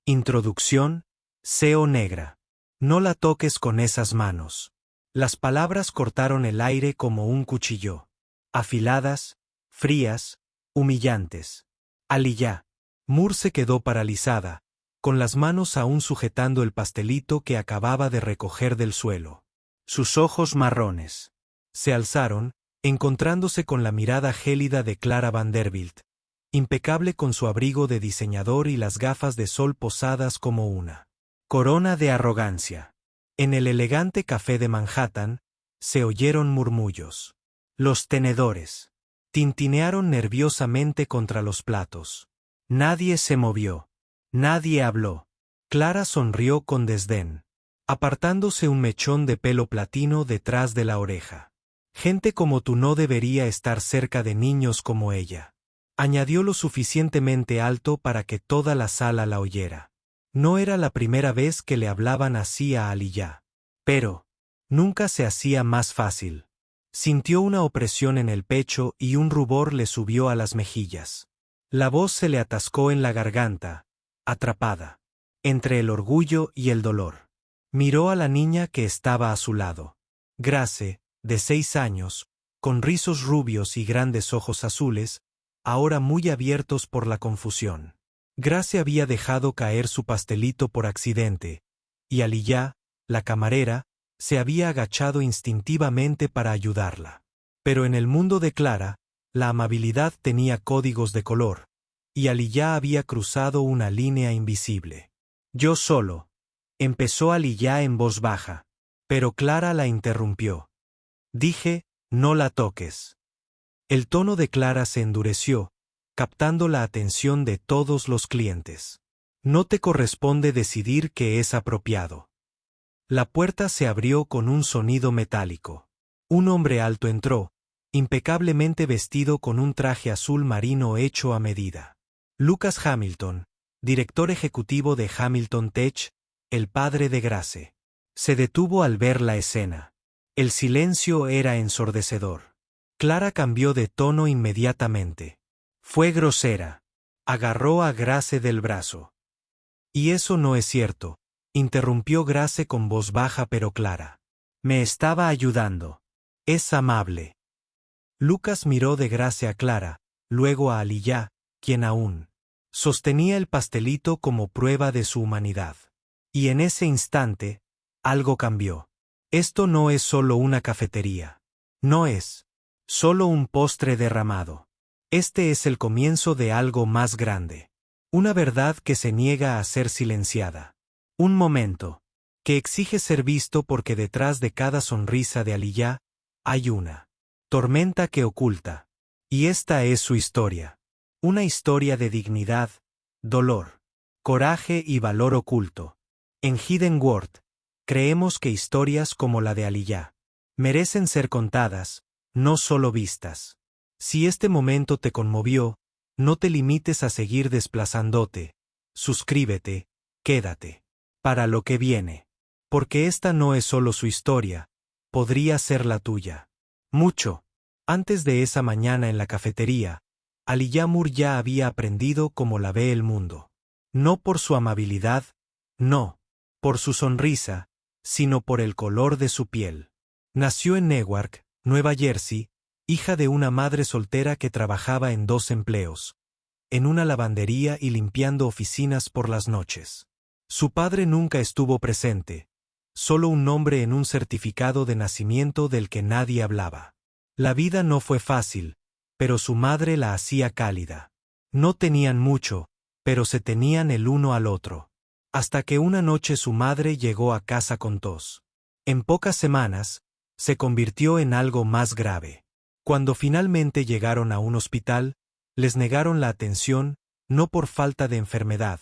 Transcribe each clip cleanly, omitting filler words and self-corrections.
Introducción, SEO negra. No la toques con esas manos. Las palabras cortaron el aire como un cuchillo. Afiladas, frías, humillantes. Aliyah. Moore se quedó paralizada, con las manos aún sujetando el pastelito que acababa de recoger del suelo. Sus ojos marrones se alzaron, encontrándose con la mirada gélida de Clara Vanderbilt, impecable con su abrigo de diseñador y las gafas de sol posadas como una corona de arrogancia. En el elegante café de Manhattan, se oyeron murmullos. Los tenedores tintinearon nerviosamente contra los platos. Nadie se movió. Nadie habló. Clara sonrió con desdén, apartándose un mechón de pelo platino detrás de la oreja. Gente como tú no debería estar cerca de niños como ella. Añadió lo suficientemente alto para que toda la sala la oyera. No era la primera vez que le hablaban así a Aliyah. Pero nunca se hacía más fácil. Sintió una opresión en el pecho y un rubor le subió a las mejillas. La voz se le atascó en la garganta, atrapada entre el orgullo y el dolor. Miró a la niña que estaba a su lado. Grace, de 6 años, con rizos rubios y grandes ojos azules, ahora muy abiertos por la confusión. Grace había dejado caer su pastelito por accidente, y Aliyah, la camarera, se había agachado instintivamente para ayudarla. Pero en el mundo de Clara, la amabilidad tenía códigos de color, y Aliyah había cruzado una línea invisible. Yo solo, empezó Aliyah en voz baja, pero Clara la interrumpió. Dije, no la toques. El tono de Clara se endureció, captando la atención de todos los clientes. No te corresponde decidir qué es apropiado. La puerta se abrió con un sonido metálico. Un hombre alto entró, impecablemente vestido con un traje azul marino hecho a medida. Lucas Hamilton, director ejecutivo de Hamilton Tech, el padre de Grace. Se detuvo al ver la escena. El silencio era ensordecedor. Clara cambió de tono inmediatamente. Fue grosera. Agarró a Grace del brazo. Y eso no es cierto, interrumpió Grace con voz baja pero clara. Me estaba ayudando. Es amable. Lucas miró de Grace a Clara, luego a Aliyah, quien aún sostenía el pastelito como prueba de su humanidad. Y en ese instante, algo cambió. Esto no es solo una cafetería. No es solo un postre derramado. Este es el comienzo de algo más grande. Una verdad que se niega a ser silenciada. Un momento que exige ser visto porque detrás de cada sonrisa de Aliyah hay una tormenta que oculta. Y esta es su historia. Una historia de dignidad, dolor, coraje y valor oculto. En Hidden World, creemos que historias como la de Aliyah merecen ser contadas, no solo vistas. Si este momento te conmovió, no te limites a seguir desplazándote. Suscríbete, quédate. Para lo que viene. Porque esta no es solo su historia, podría ser la tuya. Mucho antes de esa mañana en la cafetería, Aliyah Moore ya había aprendido cómo la ve el mundo. No por su amabilidad, no, por su sonrisa, sino por el color de su piel. Nació en Newark, Nueva Jersey, hija de una madre soltera que trabajaba en 2 empleos, en una lavandería y limpiando oficinas por las noches. Su padre nunca estuvo presente, solo un nombre en un certificado de nacimiento del que nadie hablaba. La vida no fue fácil, pero su madre la hacía cálida. No tenían mucho, pero se tenían el uno al otro. Hasta que una noche su madre llegó a casa con tos. En pocas semanas, se convirtió en algo más grave. Cuando finalmente llegaron a un hospital, les negaron la atención, no por falta de enfermedad,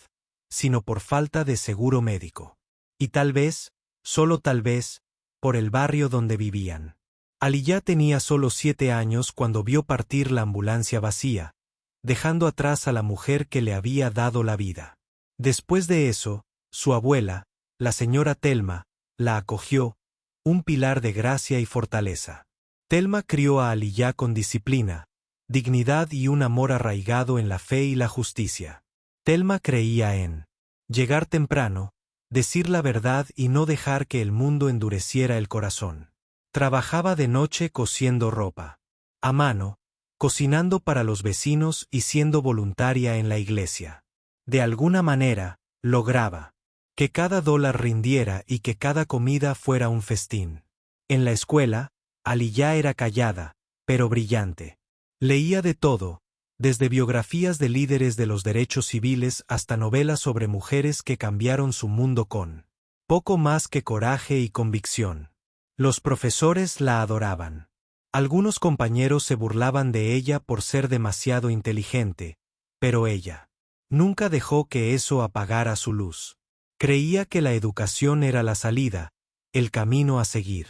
sino por falta de seguro médico. Y tal vez, solo tal vez, por el barrio donde vivían. Aliyah tenía solo 7 años cuando vio partir la ambulancia vacía, dejando atrás a la mujer que le había dado la vida. Después de eso, su abuela, la señora Thelma, la acogió, un pilar de gracia y fortaleza. Thelma crió a Aliyah con disciplina, dignidad y un amor arraigado en la fe y la justicia. Thelma creía en Llegar temprano, decir la verdad y no dejar que el mundo endureciera el corazón. Trabajaba de noche cosiendo ropa. A mano, cocinando para los vecinos y siendo voluntaria en la iglesia. De alguna manera, lograba que cada dólar rindiera y que cada comida fuera un festín. En la escuela, Aliyah era callada, pero brillante. Leía de todo, desde biografías de líderes de los derechos civiles hasta novelas sobre mujeres que cambiaron su mundo con poco más que coraje y convicción. Los profesores la adoraban. Algunos compañeros se burlaban de ella por ser demasiado inteligente, pero ella nunca dejó que eso apagara su luz. Creía que la educación era la salida, el camino a seguir.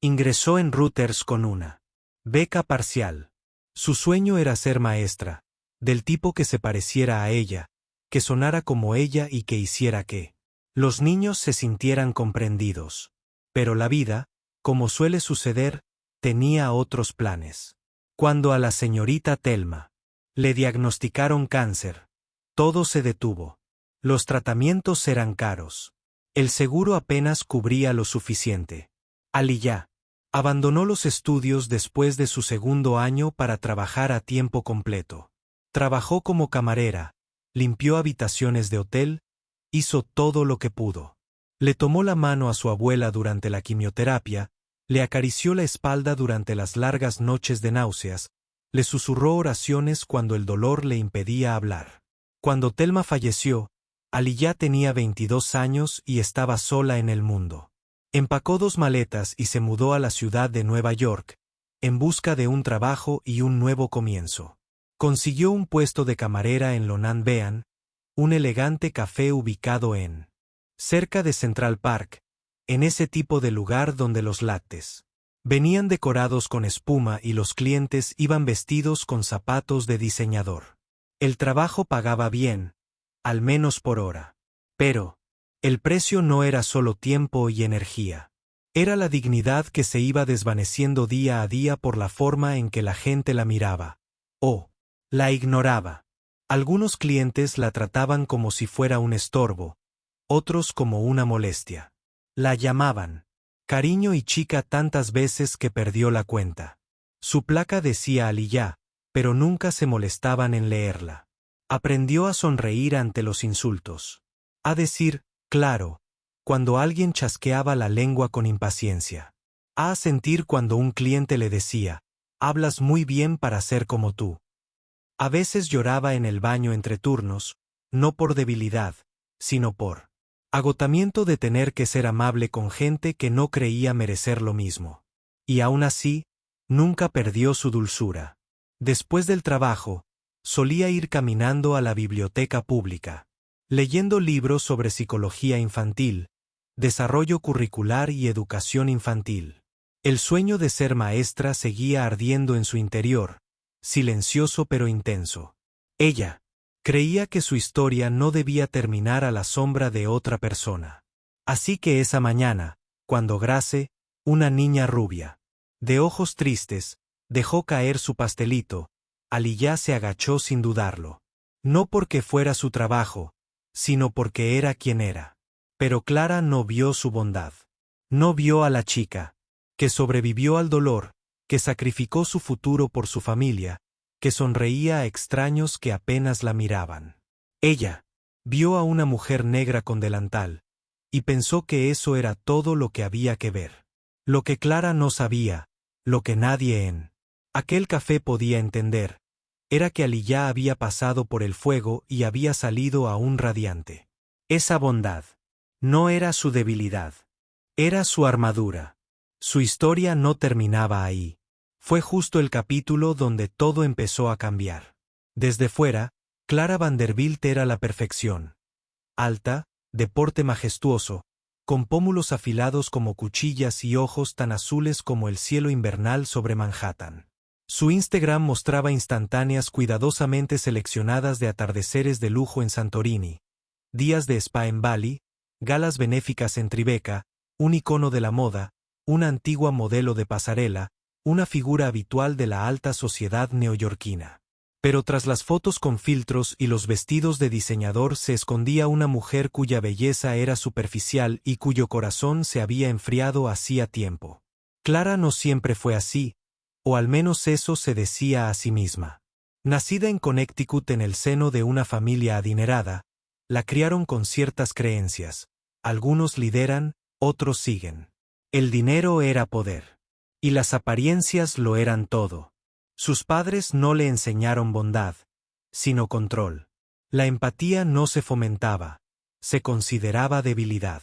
Ingresó en Reuters con una beca parcial. Su sueño era ser maestra, del tipo que se pareciera a ella, que sonara como ella y que hiciera que los niños se sintieran comprendidos. Pero la vida, como suele suceder, tenía otros planes. Cuando a la señorita Thelma le diagnosticaron cáncer, todo se detuvo. Los tratamientos eran caros. El seguro apenas cubría lo suficiente. Aliyah abandonó los estudios después de su segundo año para trabajar a tiempo completo. Trabajó como camarera, limpió habitaciones de hotel, hizo todo lo que pudo. Le tomó la mano a su abuela durante la quimioterapia, le acarició la espalda durante las largas noches de náuseas, le susurró oraciones cuando el dolor le impedía hablar. Cuando Thelma falleció, Aliyah tenía 22 años y estaba sola en el mundo. Empacó 2 maletas y se mudó a la ciudad de Nueva York, en busca de un trabajo y un nuevo comienzo. Consiguió un puesto de camarera en Lonan Bean, un elegante café ubicado cerca de Central Park, en ese tipo de lugar donde los lattes venían decorados con espuma y los clientes iban vestidos con zapatos de diseñador. El trabajo pagaba bien, al menos por hora. Pero el precio no era solo tiempo y energía. Era la dignidad que se iba desvaneciendo día a día por la forma en que la gente la miraba. O la ignoraba. Algunos clientes la trataban como si fuera un estorbo, otros como una molestia. La llamaban cariño y chica tantas veces que perdió la cuenta. Su placa decía Aliyah, pero nunca se molestaban en leerla. Aprendió a sonreír ante los insultos. A decir, claro, cuando alguien chasqueaba la lengua con impaciencia. A sentir cuando un cliente le decía, hablas muy bien para ser como tú. A veces lloraba en el baño entre turnos, no por debilidad, sino por agotamiento de tener que ser amable con gente que no creía merecer lo mismo. Y aún así, nunca perdió su dulzura. Después del trabajo, solía ir caminando a la biblioteca pública, leyendo libros sobre psicología infantil, desarrollo curricular y educación infantil. El sueño de ser maestra seguía ardiendo en su interior, silencioso pero intenso. Ella creía que su historia no debía terminar a la sombra de otra persona. Así que esa mañana, cuando Grace, una niña rubia, de ojos tristes, dejó caer su pastelito, Aliyah se agachó sin dudarlo. No porque fuera su trabajo, sino porque era quien era. Pero Clara no vio su bondad. No vio a la chica, que sobrevivió al dolor, que sacrificó su futuro por su familia, que sonreía a extraños que apenas la miraban. Ella vio a una mujer negra con delantal, y pensó que eso era todo lo que había que ver. Lo que Clara no sabía, lo que nadie en aquel café podía entender, era que Aliyah había pasado por el fuego y había salido aún radiante. Esa bondad no era su debilidad, era su armadura. Su historia no terminaba ahí. Fue justo el capítulo donde todo empezó a cambiar. Desde fuera, Clara Vanderbilt era la perfección. Alta, de porte majestuoso, con pómulos afilados como cuchillas y ojos tan azules como el cielo invernal sobre Manhattan. Su Instagram mostraba instantáneas cuidadosamente seleccionadas de atardeceres de lujo en Santorini, días de spa en Bali, galas benéficas en Tribeca, un icono de la moda, una antigua modelo de pasarela, una figura habitual de la alta sociedad neoyorquina. Pero tras las fotos con filtros y los vestidos de diseñador se escondía una mujer cuya belleza era superficial y cuyo corazón se había enfriado hacía tiempo. Clara no siempre fue así, o al menos eso se decía a sí misma. Nacida en Connecticut en el seno de una familia adinerada, la criaron con ciertas creencias. Algunos lideran, otros siguen. El dinero era poder. Y las apariencias lo eran todo. Sus padres no le enseñaron bondad, sino control. La empatía no se fomentaba, se consideraba debilidad.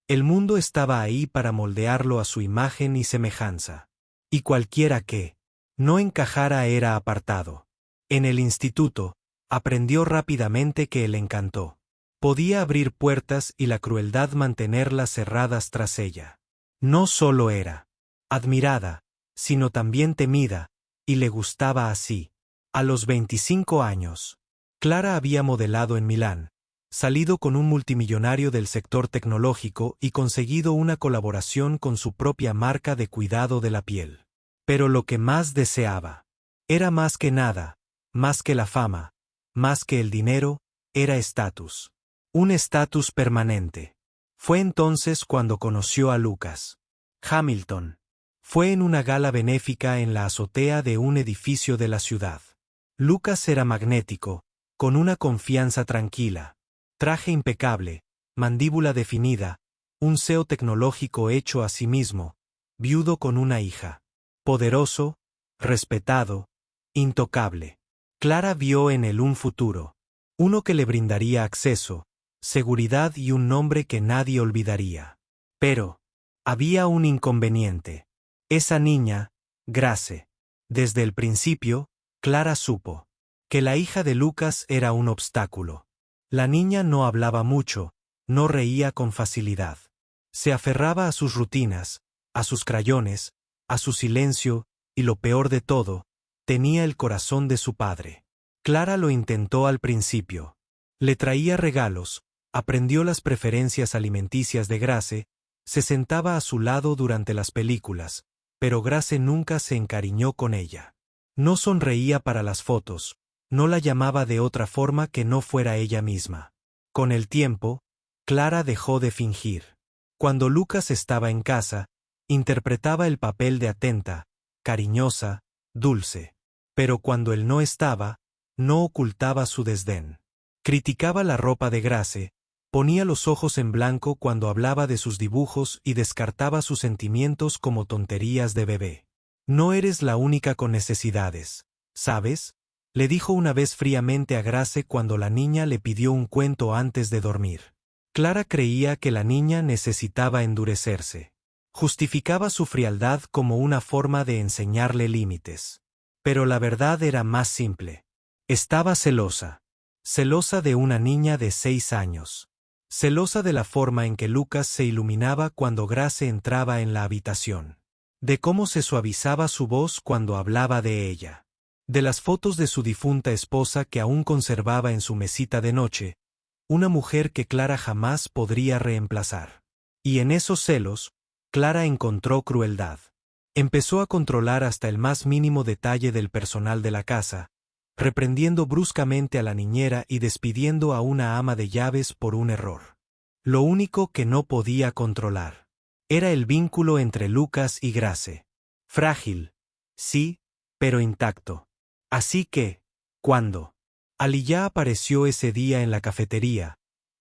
El mundo estaba ahí para moldearlo a su imagen y semejanza. Y cualquiera que no encajara era apartado. En el instituto, aprendió rápidamente que el encanto podía abrir puertas y la crueldad mantenerlas cerradas tras ella. No solo era admirada, sino también temida, y le gustaba así. A los 25 años, Clara había modelado en Milán, salido con un multimillonario del sector tecnológico y conseguido una colaboración con su propia marca de cuidado de la piel. Pero lo que más deseaba era más que nada, más que la fama, más que el dinero, era estatus. Un estatus permanente. Fue entonces cuando conoció a Lucas Hamilton. Fue en una gala benéfica en la azotea de un edificio de la ciudad. Lucas era magnético, con una confianza tranquila, traje impecable, mandíbula definida, un CEO tecnológico hecho a sí mismo, viudo con una hija. Poderoso, respetado, intocable. Clara vio en él un futuro, uno que le brindaría acceso, seguridad y un nombre que nadie olvidaría. Pero había un inconveniente. Esa niña, Grace. Desde el principio, Clara supo que la hija de Lucas era un obstáculo. La niña no hablaba mucho, no reía con facilidad. Se aferraba a sus rutinas, a sus crayones, a su silencio, y lo peor de todo, tenía el corazón de su padre. Clara lo intentó al principio. Le traía regalos, aprendió las preferencias alimenticias de Grace, se sentaba a su lado durante las películas, pero Grace nunca se encariñó con ella. No sonreía para las fotos, no la llamaba de otra forma que no fuera ella misma. Con el tiempo, Clara dejó de fingir. Cuando Lucas estaba en casa, interpretaba el papel de atenta, cariñosa, dulce. Pero cuando él no estaba, no ocultaba su desdén. Criticaba la ropa de Grace, ponía los ojos en blanco cuando hablaba de sus dibujos y descartaba sus sentimientos como tonterías de bebé. No eres la única con necesidades, ¿sabes? Le dijo una vez fríamente a Grace cuando la niña le pidió un cuento antes de dormir. Clara creía que la niña necesitaba endurecerse. Justificaba su frialdad como una forma de enseñarle límites. Pero la verdad era más simple. Estaba celosa. Celosa de una niña de 6 años. Celosa de la forma en que Lucas se iluminaba cuando Grace entraba en la habitación. De cómo se suavizaba su voz cuando hablaba de ella. De las fotos de su difunta esposa que aún conservaba en su mesita de noche, una mujer que Clara jamás podría reemplazar. Y en esos celos, Clara encontró crueldad. Empezó a controlar hasta el más mínimo detalle del personal de la casa, reprendiendo bruscamente a la niñera y despidiendo a una ama de llaves por un error. Lo único que no podía controlar era el vínculo entre Lucas y Grace. Frágil, sí, pero intacto. Así que, cuando Aliyah apareció ese día en la cafetería,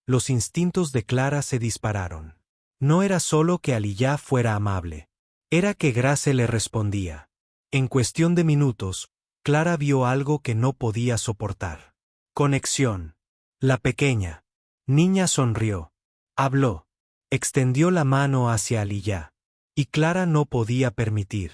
los instintos de Clara se dispararon. No era solo que Aliyah fuera amable, era que Grace le respondía. En cuestión de minutos, Clara vio algo que no podía soportar. Conexión. La pequeña niña sonrió, habló, extendió la mano hacia Aliyah, y Clara no podía permitir.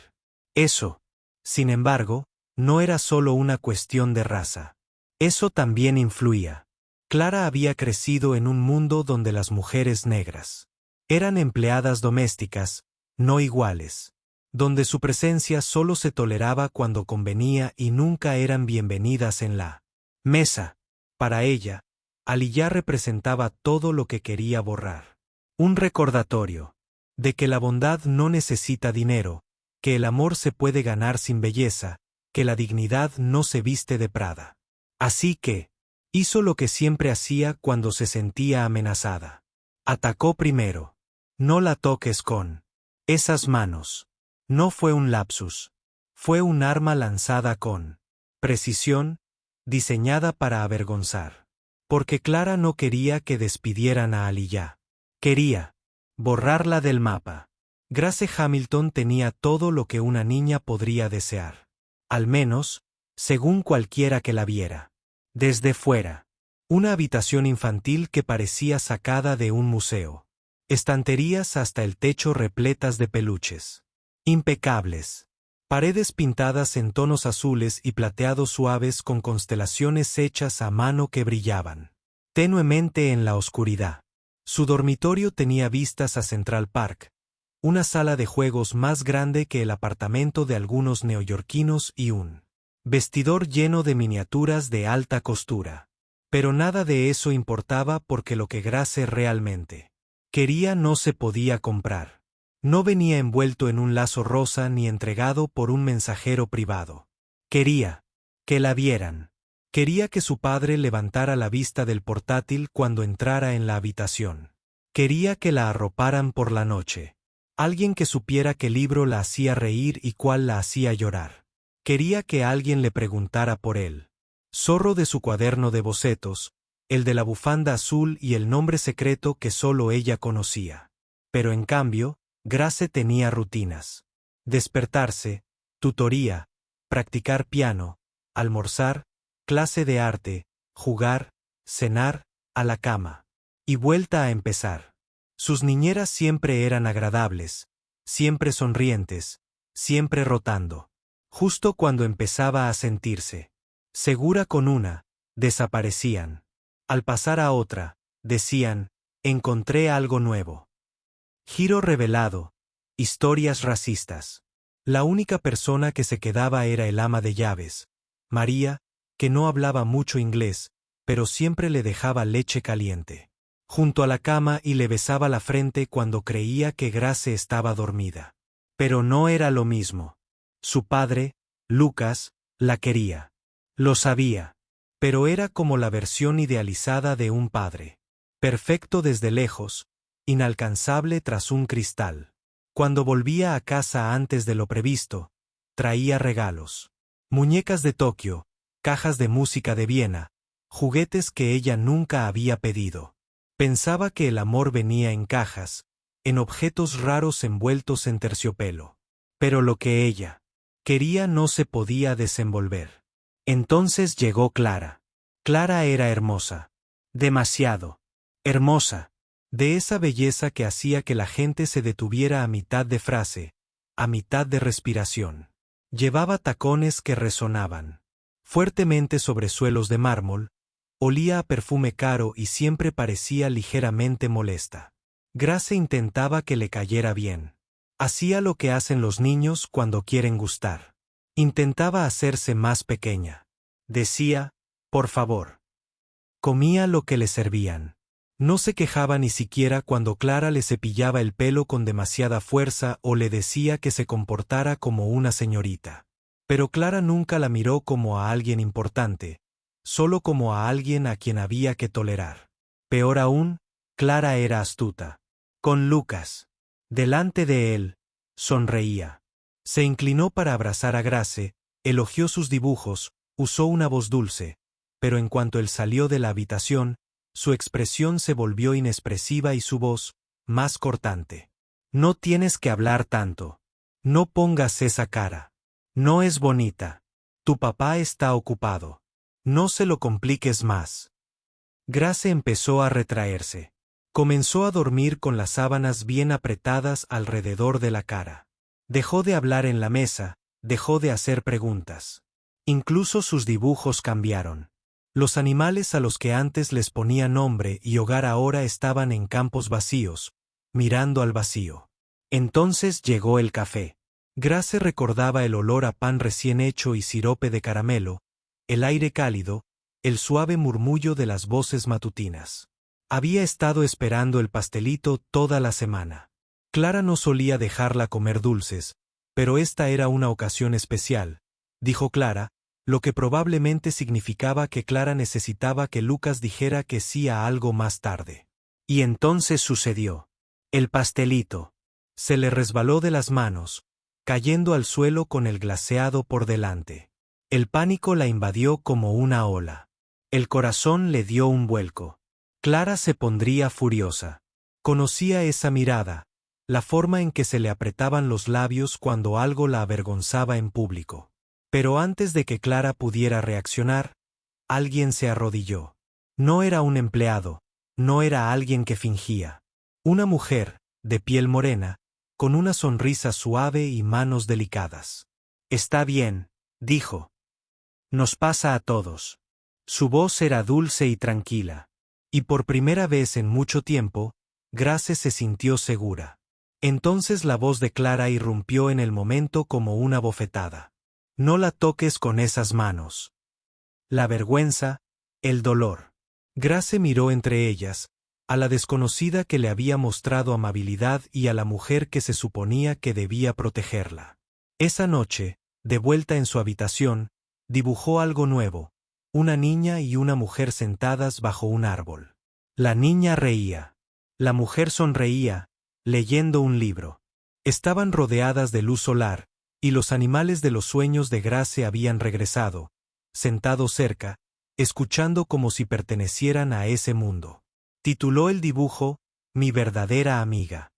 Eso, sin embargo, no era solo una cuestión de raza. Eso también influía. Clara había crecido en un mundo donde las mujeres negras eran empleadas domésticas, no iguales, donde su presencia solo se toleraba cuando convenía y nunca eran bienvenidas en la mesa. Para ella, Aliyah representaba todo lo que quería borrar. Un recordatorio de que la bondad no necesita dinero, que el amor se puede ganar sin belleza, que la dignidad no se viste de Prada. Así que, hizo lo que siempre hacía cuando se sentía amenazada. Atacó primero. No la toques con esas manos. No fue un lapsus. Fue un arma lanzada con precisión, diseñada para avergonzar. Porque Clara no quería que despidieran a Aliyah. Quería borrarla del mapa. Grace Hamilton tenía todo lo que una niña podría desear. Al menos, según cualquiera que la viera. Desde fuera. Una habitación infantil que parecía sacada de un museo. Estanterías hasta el techo repletas de peluches. Impecables. Paredes pintadas en tonos azules y plateados suaves con constelaciones hechas a mano que brillaban tenuemente en la oscuridad. Su dormitorio tenía vistas a Central Park, una sala de juegos más grande que el apartamento de algunos neoyorquinos y un vestidor lleno de miniaturas de alta costura. Pero nada de eso importaba porque lo que Grace realmente quería no se podía comprar. No venía envuelto en un lazo rosa ni entregado por un mensajero privado. Quería que la vieran. Quería que su padre levantara la vista del portátil cuando entrara en la habitación. Quería que la arroparan por la noche. Alguien que supiera qué libro la hacía reír y cuál la hacía llorar. Quería que alguien le preguntara por él. Zorro de su cuaderno de bocetos, el de la bufanda azul y el nombre secreto que solo ella conocía. Pero en cambio, Grace tenía rutinas. Despertarse, tutoría, practicar piano, almorzar, clase de arte, jugar, cenar, a la cama. Y vuelta a empezar. Sus niñeras siempre eran agradables, siempre sonrientes, siempre rotando. Justo cuando empezaba a sentirse segura con una, desaparecían. Al pasar a otra, decían, encontré algo nuevo. Giro revelado, historias racistas. La única persona que se quedaba era el ama de llaves, María, que no hablaba mucho inglés, pero siempre le dejaba leche caliente junto a la cama y le besaba la frente cuando creía que Grace estaba dormida. Pero no era lo mismo. Su padre, Lucas, la quería. Lo sabía. Pero era como la versión idealizada de un padre. Perfecto desde lejos, inalcanzable tras un cristal. Cuando volvía a casa antes de lo previsto, traía regalos. Muñecas de Tokio, cajas de música de Viena, juguetes que ella nunca había pedido. Pensaba que el amor venía en cajas, en objetos raros envueltos en terciopelo. Pero lo que ella quería no se podía desenvolver. Entonces llegó Clara. Clara era hermosa. Demasiado hermosa. De esa belleza que hacía que la gente se detuviera a mitad de frase, a mitad de respiración. Llevaba tacones que resonaban fuertemente sobre suelos de mármol. Olía a perfume caro y siempre parecía ligeramente molesta. Grace intentaba que le cayera bien. Hacía lo que hacen los niños cuando quieren gustar. Intentaba hacerse más pequeña. Decía, por favor. Comía lo que le servían. No se quejaba ni siquiera cuando Clara le cepillaba el pelo con demasiada fuerza o le decía que se comportara como una señorita. Pero Clara nunca la miró como a alguien importante, solo como a alguien a quien había que tolerar. Peor aún, Clara era astuta. Con Lucas delante de él, sonreía. Se inclinó para abrazar a Grace, elogió sus dibujos, usó una voz dulce, pero en cuanto él salió de la habitación, su expresión se volvió inexpresiva y su voz, más cortante. No tienes que hablar tanto. No pongas esa cara. No es bonita. Tu papá está ocupado. No se lo compliques más. Grace empezó a retraerse. Comenzó a dormir con las sábanas bien apretadas alrededor de la cara. Dejó de hablar en la mesa, dejó de hacer preguntas. Incluso sus dibujos cambiaron. Los animales a los que antes les ponía nombre y hogar ahora estaban en campos vacíos, mirando al vacío. Entonces llegó el café. Grace recordaba el olor a pan recién hecho y sirope de caramelo, el aire cálido, el suave murmullo de las voces matutinas. Había estado esperando el pastelito toda la semana. Clara no solía dejarla comer dulces, pero esta era una ocasión especial, dijo Clara, lo que probablemente significaba que Clara necesitaba que Lucas dijera que sí a algo más tarde. Y entonces sucedió. El pastelito se le resbaló de las manos, cayendo al suelo con el glaseado por delante. El pánico la invadió como una ola. El corazón le dio un vuelco. Clara se pondría furiosa. Conocía esa mirada, la forma en que se le apretaban los labios cuando algo la avergonzaba en público. Pero antes de que Clara pudiera reaccionar, alguien se arrodilló. No era un empleado, no era alguien que fingía. Una mujer, de piel morena, con una sonrisa suave y manos delicadas. «Está bien», dijo. «Nos pasa a todos». Su voz era dulce y tranquila. Y por primera vez en mucho tiempo, Grace se sintió segura. Entonces la voz de Clara irrumpió en el momento como una bofetada. «No la toques con esas manos». La vergüenza, el dolor. Grace miró entre ellas, a la desconocida que le había mostrado amabilidad y a la mujer que se suponía que debía protegerla. Esa noche, de vuelta en su habitación, dibujó algo nuevo, una niña y una mujer sentadas bajo un árbol. La niña reía. La mujer sonreía, leyendo un libro. Estaban rodeadas de luz solar, y los animales de los sueños de Grace habían regresado, sentados cerca, escuchando como si pertenecieran a ese mundo. Tituló el dibujo «Mi verdadera amiga».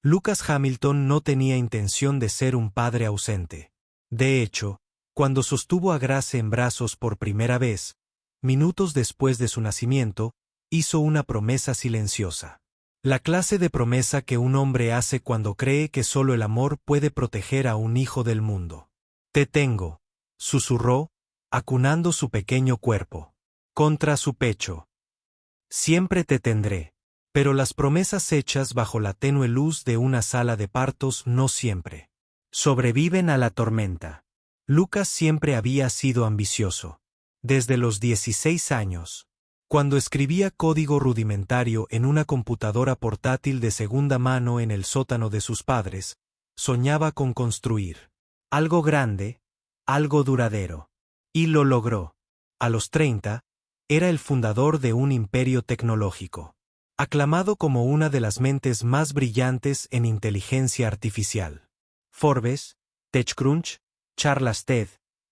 Lucas Hamilton no tenía intención de ser un padre ausente. De hecho, cuando sostuvo a Grace en brazos por primera vez, minutos después de su nacimiento, hizo una promesa silenciosa. La clase de promesa que un hombre hace cuando cree que solo el amor puede proteger a un hijo del mundo. «Te tengo», susurró, acunando su pequeño cuerpo contra su pecho. «Siempre te tendré». Pero las promesas hechas bajo la tenue luz de una sala de partos no siempre sobreviven a la tormenta. Lucas siempre había sido ambicioso. Desde los 16 años, cuando escribía código rudimentario en una computadora portátil de segunda mano en el sótano de sus padres, soñaba con construir algo grande, algo duradero. Y lo logró. A los 30, era el fundador de un imperio tecnológico, aclamado como una de las mentes más brillantes en inteligencia artificial. Forbes, TechCrunch, Charlas TED,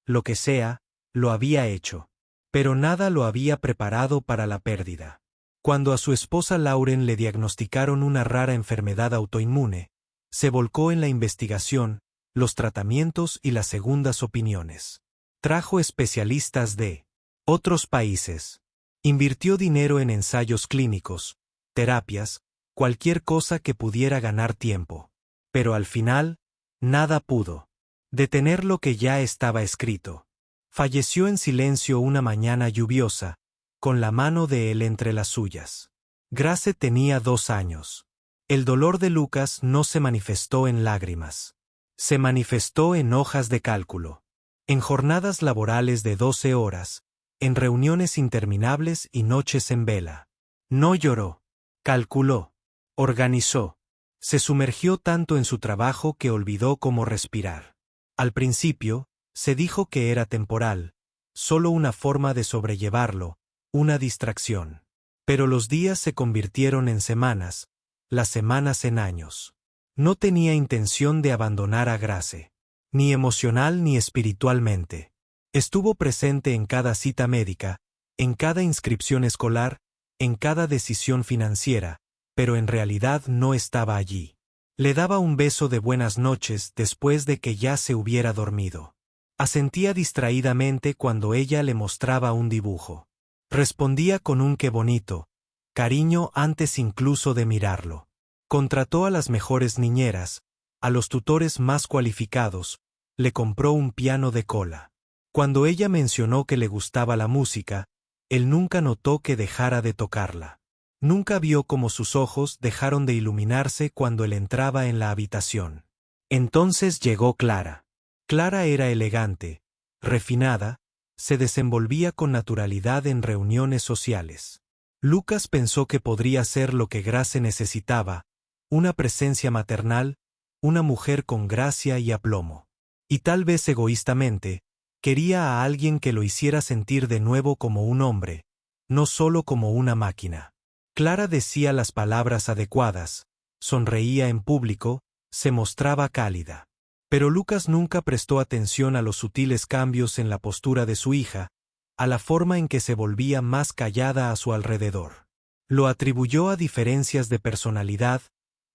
lo que sea, lo había hecho. Pero nada lo había preparado para la pérdida. Cuando a su esposa Lauren le diagnosticaron una rara enfermedad autoinmune, se volcó en la investigación, los tratamientos y las segundas opiniones. Trajo especialistas de otros países. Invirtió dinero en ensayos clínicos, terapias, cualquier cosa que pudiera ganar tiempo. Pero al final, nada pudo detener lo que ya estaba escrito. Falleció en silencio una mañana lluviosa, con la mano de él entre las suyas. Grace tenía 2 años. El dolor de Lucas no se manifestó en lágrimas. Se manifestó en hojas de cálculo, en jornadas laborales de 12 horas, en reuniones interminables y noches en vela. No lloró. Calculó. Organizó. Se sumergió tanto en su trabajo que olvidó cómo respirar. Al principio, se dijo que era temporal, solo una forma de sobrellevarlo, una distracción. Pero los días se convirtieron en semanas, las semanas en años. No tenía intención de abandonar a Grace, ni emocional ni espiritualmente. Estuvo presente en cada cita médica, en cada inscripción escolar, en cada decisión financiera, pero en realidad no estaba allí. Le daba un beso de buenas noches después de que ya se hubiera dormido. Asentía distraídamente cuando ella le mostraba un dibujo. Respondía con un qué bonito, cariño antes incluso de mirarlo. Contrató a las mejores niñeras, a los tutores más cualificados, le compró un piano de cola. Cuando ella mencionó que le gustaba la música, él nunca notó que dejara de tocarla. Nunca vio cómo sus ojos dejaron de iluminarse cuando él entraba en la habitación. Entonces llegó Clara. Clara era elegante, refinada, se desenvolvía con naturalidad en reuniones sociales. Lucas pensó que podría ser lo que Grace necesitaba, una presencia maternal, una mujer con gracia y aplomo. Y tal vez egoístamente, Quería a alguien que lo hiciera sentir de nuevo como un hombre, no solo como una máquina. Clara decía las palabras adecuadas, sonreía en público, se mostraba cálida. Pero Lucas nunca prestó atención a los sutiles cambios en la postura de su hija, a la forma en que se volvía más callada a su alrededor. Lo atribuyó a diferencias de personalidad,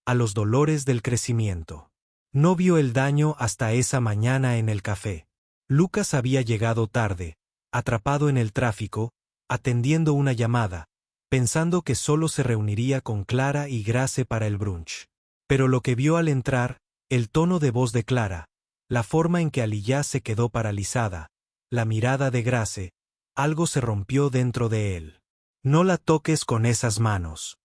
a los dolores del crecimiento. No vio el daño hasta esa mañana en el café. Lucas había llegado tarde, atrapado en el tráfico, atendiendo una llamada, pensando que solo se reuniría con Clara y Grace para el brunch. Pero lo que vio al entrar, el tono de voz de Clara, la forma en que Aliyah se quedó paralizada, la mirada de Grace, algo se rompió dentro de él. No la toques con esas manos.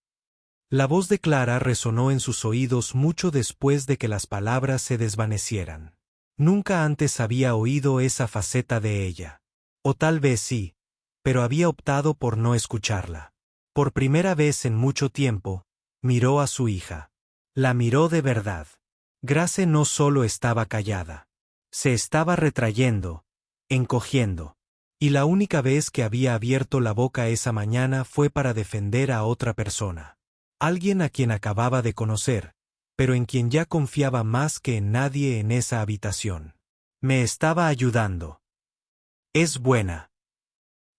La voz de Clara resonó en sus oídos mucho después de que las palabras se desvanecieran. Nunca antes había oído esa faceta de ella. O tal vez sí, pero había optado por no escucharla. Por primera vez en mucho tiempo, miró a su hija. La miró de verdad. Grace no solo estaba callada. Se estaba retrayendo, encogiendo. Y la única vez que había abierto la boca esa mañana fue para defender a otra persona. Alguien a quien acababa de conocer, pero en quien ya confiaba más que en nadie en esa habitación. Me estaba ayudando. Es buena.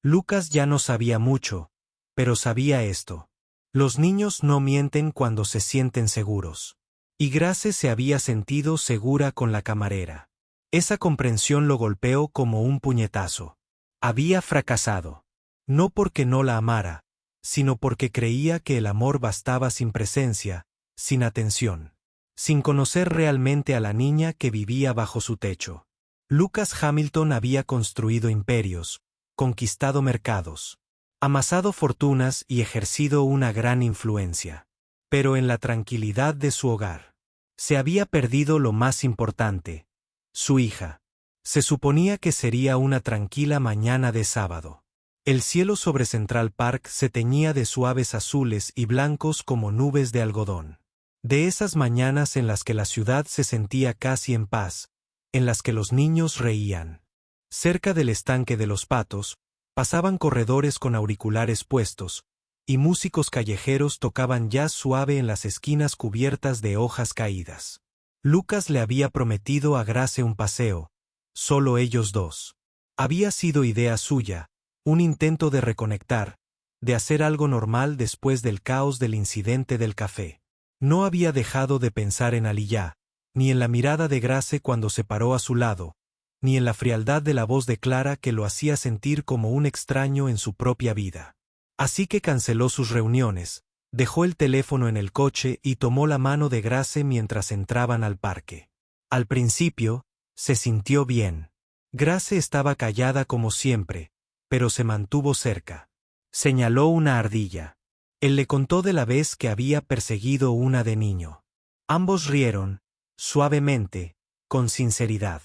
Lucas ya no sabía mucho, pero sabía esto. Los niños no mienten cuando se sienten seguros. Y Grace se había sentido segura con la camarera. Esa comprensión lo golpeó como un puñetazo. Había fracasado. No porque no la amara, sino porque creía que el amor bastaba sin presencia, sin atención, sin conocer realmente a la niña que vivía bajo su techo. Lucas Hamilton había construido imperios, conquistado mercados, amasado fortunas y ejercido una gran influencia. Pero en la tranquilidad de su hogar, se había perdido lo más importante, su hija. Se suponía que sería una tranquila mañana de sábado. El cielo sobre Central Park se teñía de suaves azules y blancos como nubes de algodón. De esas mañanas en las que la ciudad se sentía casi en paz, en las que los niños reían. Cerca del estanque de los patos, pasaban corredores con auriculares puestos, y músicos callejeros tocaban jazz suave en las esquinas cubiertas de hojas caídas. Lucas le había prometido a Grace un paseo, solo ellos dos. Había sido idea suya, un intento de reconectar, de hacer algo normal después del caos del incidente del café. No había dejado de pensar en Aliyah, ni en la mirada de Grace cuando se paró a su lado, ni en la frialdad de la voz de Clara que lo hacía sentir como un extraño en su propia vida. Así que canceló sus reuniones, dejó el teléfono en el coche y tomó la mano de Grace mientras entraban al parque. Al principio, se sintió bien. Grace estaba callada como siempre, pero se mantuvo cerca. Señaló una ardilla. Él le contó de la vez que había perseguido una de niño. Ambos rieron, suavemente, con sinceridad.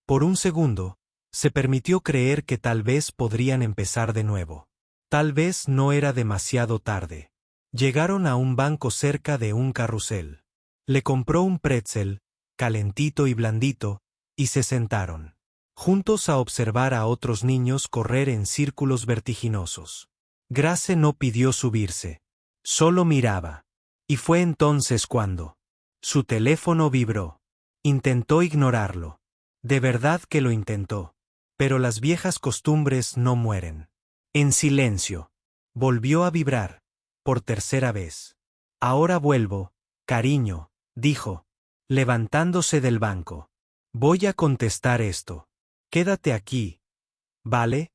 Por un segundo, se permitió creer que tal vez podrían empezar de nuevo. Tal vez no era demasiado tarde. Llegaron a un banco cerca de un carrusel. Le compró un pretzel, calentito y blandito, y se sentaron juntos a observar a otros niños correr en círculos vertiginosos. Grace no pidió subirse. Solo miraba. Y fue entonces cuando su teléfono vibró. Intentó ignorarlo. De verdad que lo intentó. Pero las viejas costumbres no mueren. En silencio. Volvió a vibrar. Por tercera vez. Ahora vuelvo, cariño, dijo, levantándose del banco. Voy a contestar esto. Quédate aquí. ¿Vale?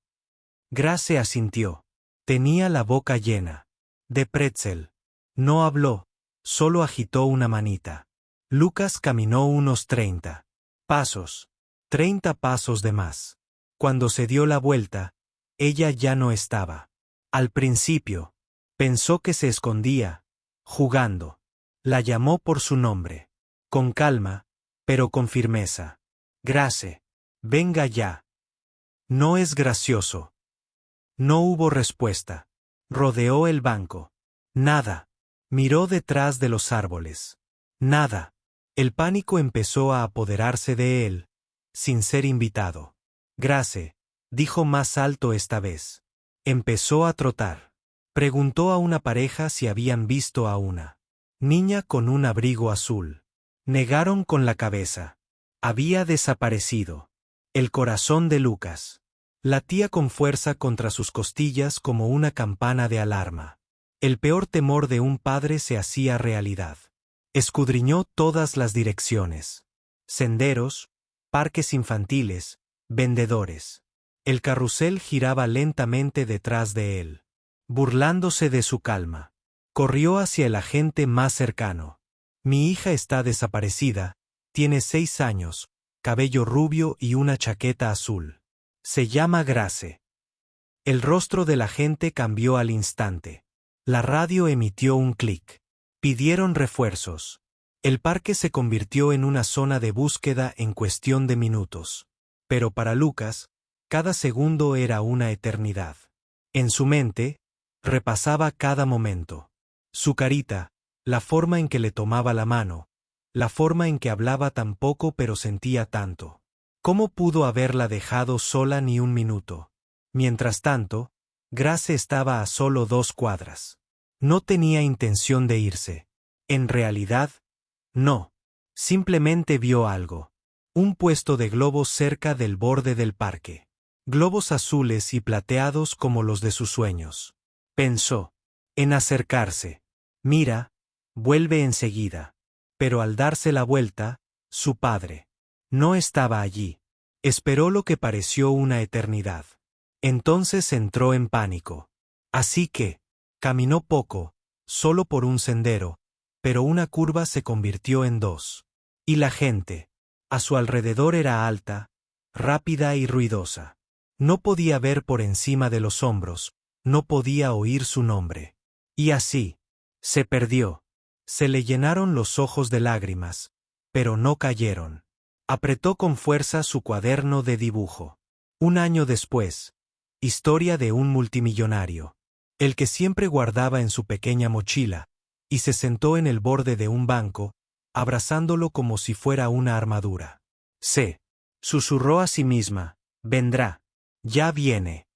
Grace asintió. Tenía la boca llena de pretzel. No habló, solo agitó una manita. Lucas caminó unos 30 pasos. 30 pasos de más. Cuando se dio la vuelta, ella ya no estaba. Al principio, pensó que se escondía, jugando. La llamó por su nombre. Con calma, pero con firmeza. Grace. Venga ya. No es gracioso. No hubo respuesta. Rodeó el banco. Nada. Miró detrás de los árboles. Nada. El pánico empezó a apoderarse de él, sin ser invitado. Grace, dijo más alto esta vez. Empezó a trotar. Preguntó a una pareja si habían visto a una niña con un abrigo azul. Negaron con la cabeza. Había desaparecido. El corazón de Lucas latía con fuerza contra sus costillas como una campana de alarma. El peor temor de un padre se hacía realidad. Escudriñó todas las direcciones. Senderos, parques infantiles, vendedores. El carrusel giraba lentamente detrás de él. Burlándose de su calma. Corrió hacia el agente más cercano. Mi hija está desaparecida, tiene 6 años, cabello rubio y una chaqueta azul. Se llama Grace. El rostro del agente cambió al instante. La radio emitió un clic. Pidieron refuerzos. El parque se convirtió en una zona de búsqueda en cuestión de minutos. Pero para Lucas, cada segundo era una eternidad. En su mente, repasaba cada momento. Su carita, la forma en que le tomaba la mano, la forma en que hablaba tan poco pero sentía tanto. ¿Cómo pudo haberla dejado sola ni un minuto? Mientras tanto, Grace estaba a solo 2 cuadras. No tenía intención de irse. En realidad, no. Simplemente vio algo. Un puesto de globos cerca del borde del parque. Globos azules y plateados como los de sus sueños. Pensó en acercarse. Mira, vuelve enseguida. Pero al darse la vuelta, su padre no estaba allí. Esperó lo que pareció una eternidad. Entonces entró en pánico. Así que caminó poco, solo por un sendero, pero una curva se convirtió en 2. Y la gente a su alrededor era alta, rápida y ruidosa. No podía ver por encima de los hombros, no podía oír su nombre. Y así, se perdió. Se le llenaron los ojos de lágrimas, pero no cayeron. Apretó con fuerza su cuaderno de dibujo. 1 año después, historia de un multimillonario. El que siempre guardaba en su pequeña mochila, y se sentó en el borde de un banco, abrazándolo como si fuera una armadura. Se susurró a sí misma, vendrá, ya viene.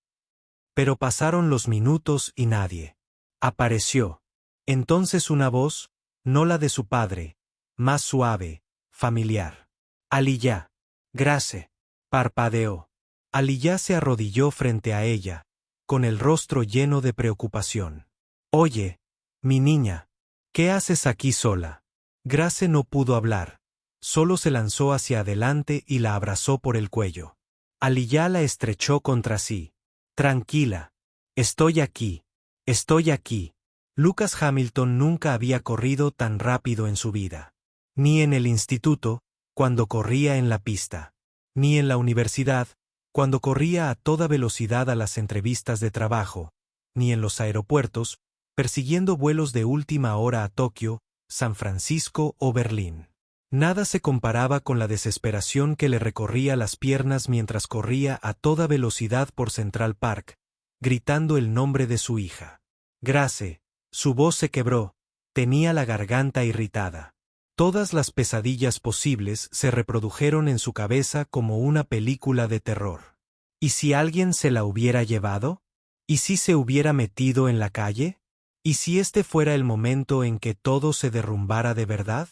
Pero pasaron los minutos y nadie apareció. Entonces una voz, no la de su padre, más suave, familiar. Aliyah. Grace. Parpadeó. Aliyah se arrodilló frente a ella, con el rostro lleno de preocupación. Oye, mi niña, ¿qué haces aquí sola? Grace no pudo hablar, solo se lanzó hacia adelante y la abrazó por el cuello. Aliyah la estrechó contra sí. Tranquila. Estoy aquí. Estoy aquí. Lucas Hamilton nunca había corrido tan rápido en su vida. Ni en el instituto, cuando corría en la pista. Ni en la universidad, cuando corría a toda velocidad a las entrevistas de trabajo. Ni en los aeropuertos, persiguiendo vuelos de última hora a Tokio, San Francisco o Berlín. Nada se comparaba con la desesperación que le recorría las piernas mientras corría a toda velocidad por Central Park, gritando el nombre de su hija. Grace. Su voz se quebró, tenía la garganta irritada. Todas las pesadillas posibles se reprodujeron en su cabeza como una película de terror. ¿Y si alguien se la hubiera llevado? ¿Y si se hubiera metido en la calle? ¿Y si este fuera el momento en que todo se derrumbara de verdad?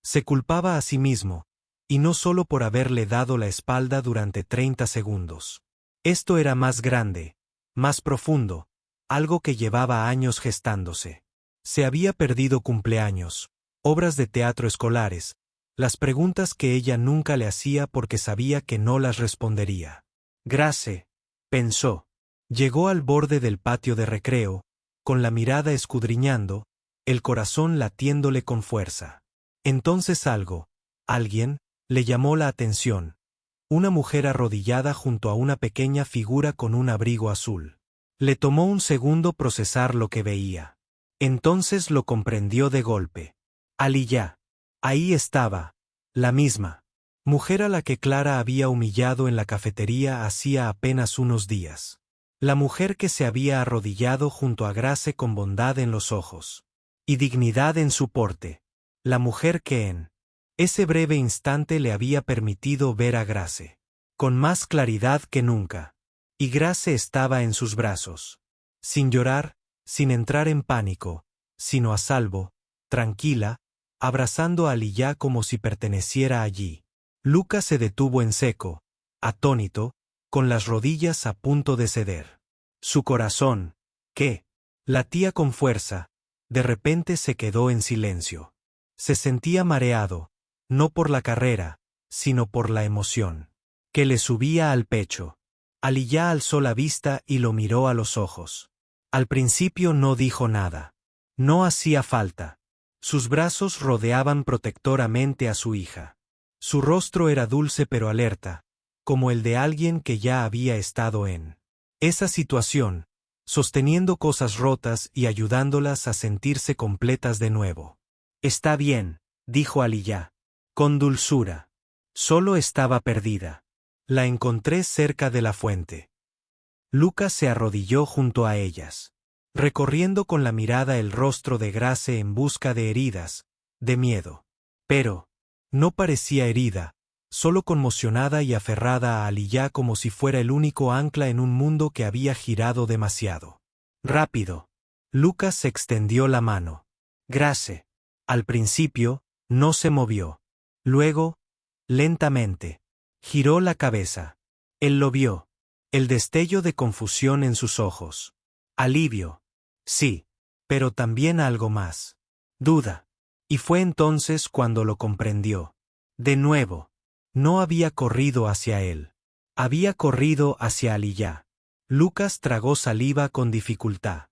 Se culpaba a sí mismo, y no solo por haberle dado la espalda durante 30 segundos. Esto era más grande, más profundo, algo que llevaba años gestándose. Se había perdido cumpleaños, obras de teatro escolares, las preguntas que ella nunca le hacía porque sabía que no las respondería. Grace, pensó. Llegó al borde del patio de recreo, con la mirada escudriñando, el corazón latiéndole con fuerza. Entonces alguien, le llamó la atención. Una mujer arrodillada junto a una pequeña figura con un abrigo azul. Le tomó un segundo procesar lo que veía. Entonces lo comprendió de golpe. Aliyah. Ahí estaba. La misma mujer a la que Clara había humillado en la cafetería hacía apenas unos días. La mujer que se había arrodillado junto a Grace con bondad en los ojos y dignidad en su porte. La mujer que en ese breve instante le había permitido ver a Grace con más claridad que nunca. Y Grace estaba en sus brazos. Sin llorar, sin entrar en pánico, sino a salvo, tranquila, abrazando a Aliyah como si perteneciera allí. Lucas se detuvo en seco, atónito, con las rodillas a punto de ceder. Su corazón, que latía con fuerza, de repente se quedó en silencio. Se sentía mareado, no por la carrera, sino por la emoción, que le subía al pecho. Aliyah alzó la vista y lo miró a los ojos. Al principio no dijo nada. No hacía falta. Sus brazos rodeaban protectoramente a su hija. Su rostro era dulce pero alerta, como el de alguien que ya había estado en esa situación, sosteniendo cosas rotas y ayudándolas a sentirse completas de nuevo. Está bien, dijo Aliyah, con dulzura. Solo estaba perdida. La encontré cerca de la fuente. Lucas se arrodilló junto a ellas, recorriendo con la mirada el rostro de Grace en busca de heridas, de miedo. Pero no parecía herida, solo conmocionada y aferrada a Aliyah como si fuera el único ancla en un mundo que había girado demasiado. Rápido. Lucas se extendió la mano. Grace. Al principio, no se movió. Luego, lentamente, giró la cabeza. Él lo vio. El destello de confusión en sus ojos. Alivio. Sí, pero también algo más. Duda. Y fue entonces cuando lo comprendió. De nuevo. No había corrido hacia él. Había corrido hacia Aliyah. Lucas tragó saliva con dificultad.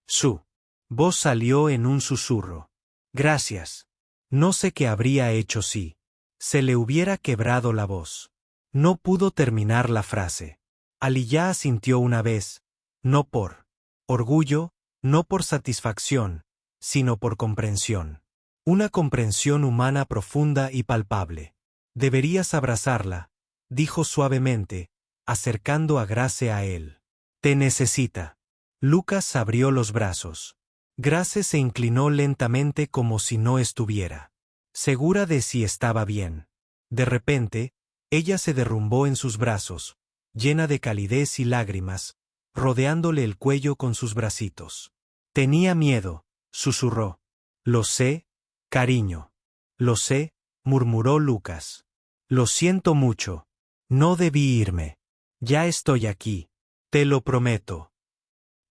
Su voz salió en un susurro. Gracias. No sé qué habría hecho si se le hubiera quebrado la voz. No pudo terminar la frase. Aliyah asintió una vez, no por orgullo, no por satisfacción, sino por comprensión. Una comprensión humana profunda y palpable. Deberías abrazarla, dijo suavemente, acercando a Grace a él. Te necesita. Lucas abrió los brazos. Grace se inclinó lentamente como si no estuviera segura de si estaba bien. De repente, ella se derrumbó en sus brazos, llena de calidez y lágrimas, rodeándole el cuello con sus bracitos. Tenía miedo, susurró. Lo sé, cariño. Lo sé, murmuró Lucas. Lo siento mucho. No debí irme. Ya estoy aquí. Te lo prometo.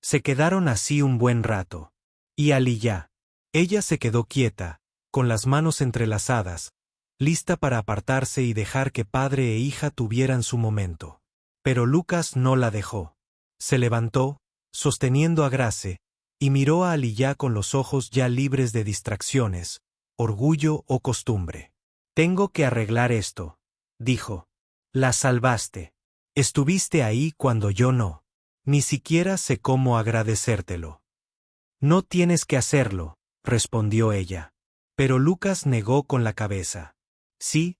Se quedaron así un buen rato. Y Aliyah. Ella se quedó quieta, con las manos entrelazadas, lista para apartarse y dejar que padre e hija tuvieran su momento. Pero Lucas no la dejó. Se levantó, sosteniendo a Grace, y miró a Aliyah con los ojos ya libres de distracciones, orgullo o costumbre. Tengo que arreglar esto, dijo. La salvaste. Estuviste ahí cuando yo no. Ni siquiera sé cómo agradecértelo. No tienes que hacerlo, respondió ella. Pero Lucas negó con la cabeza. Sí,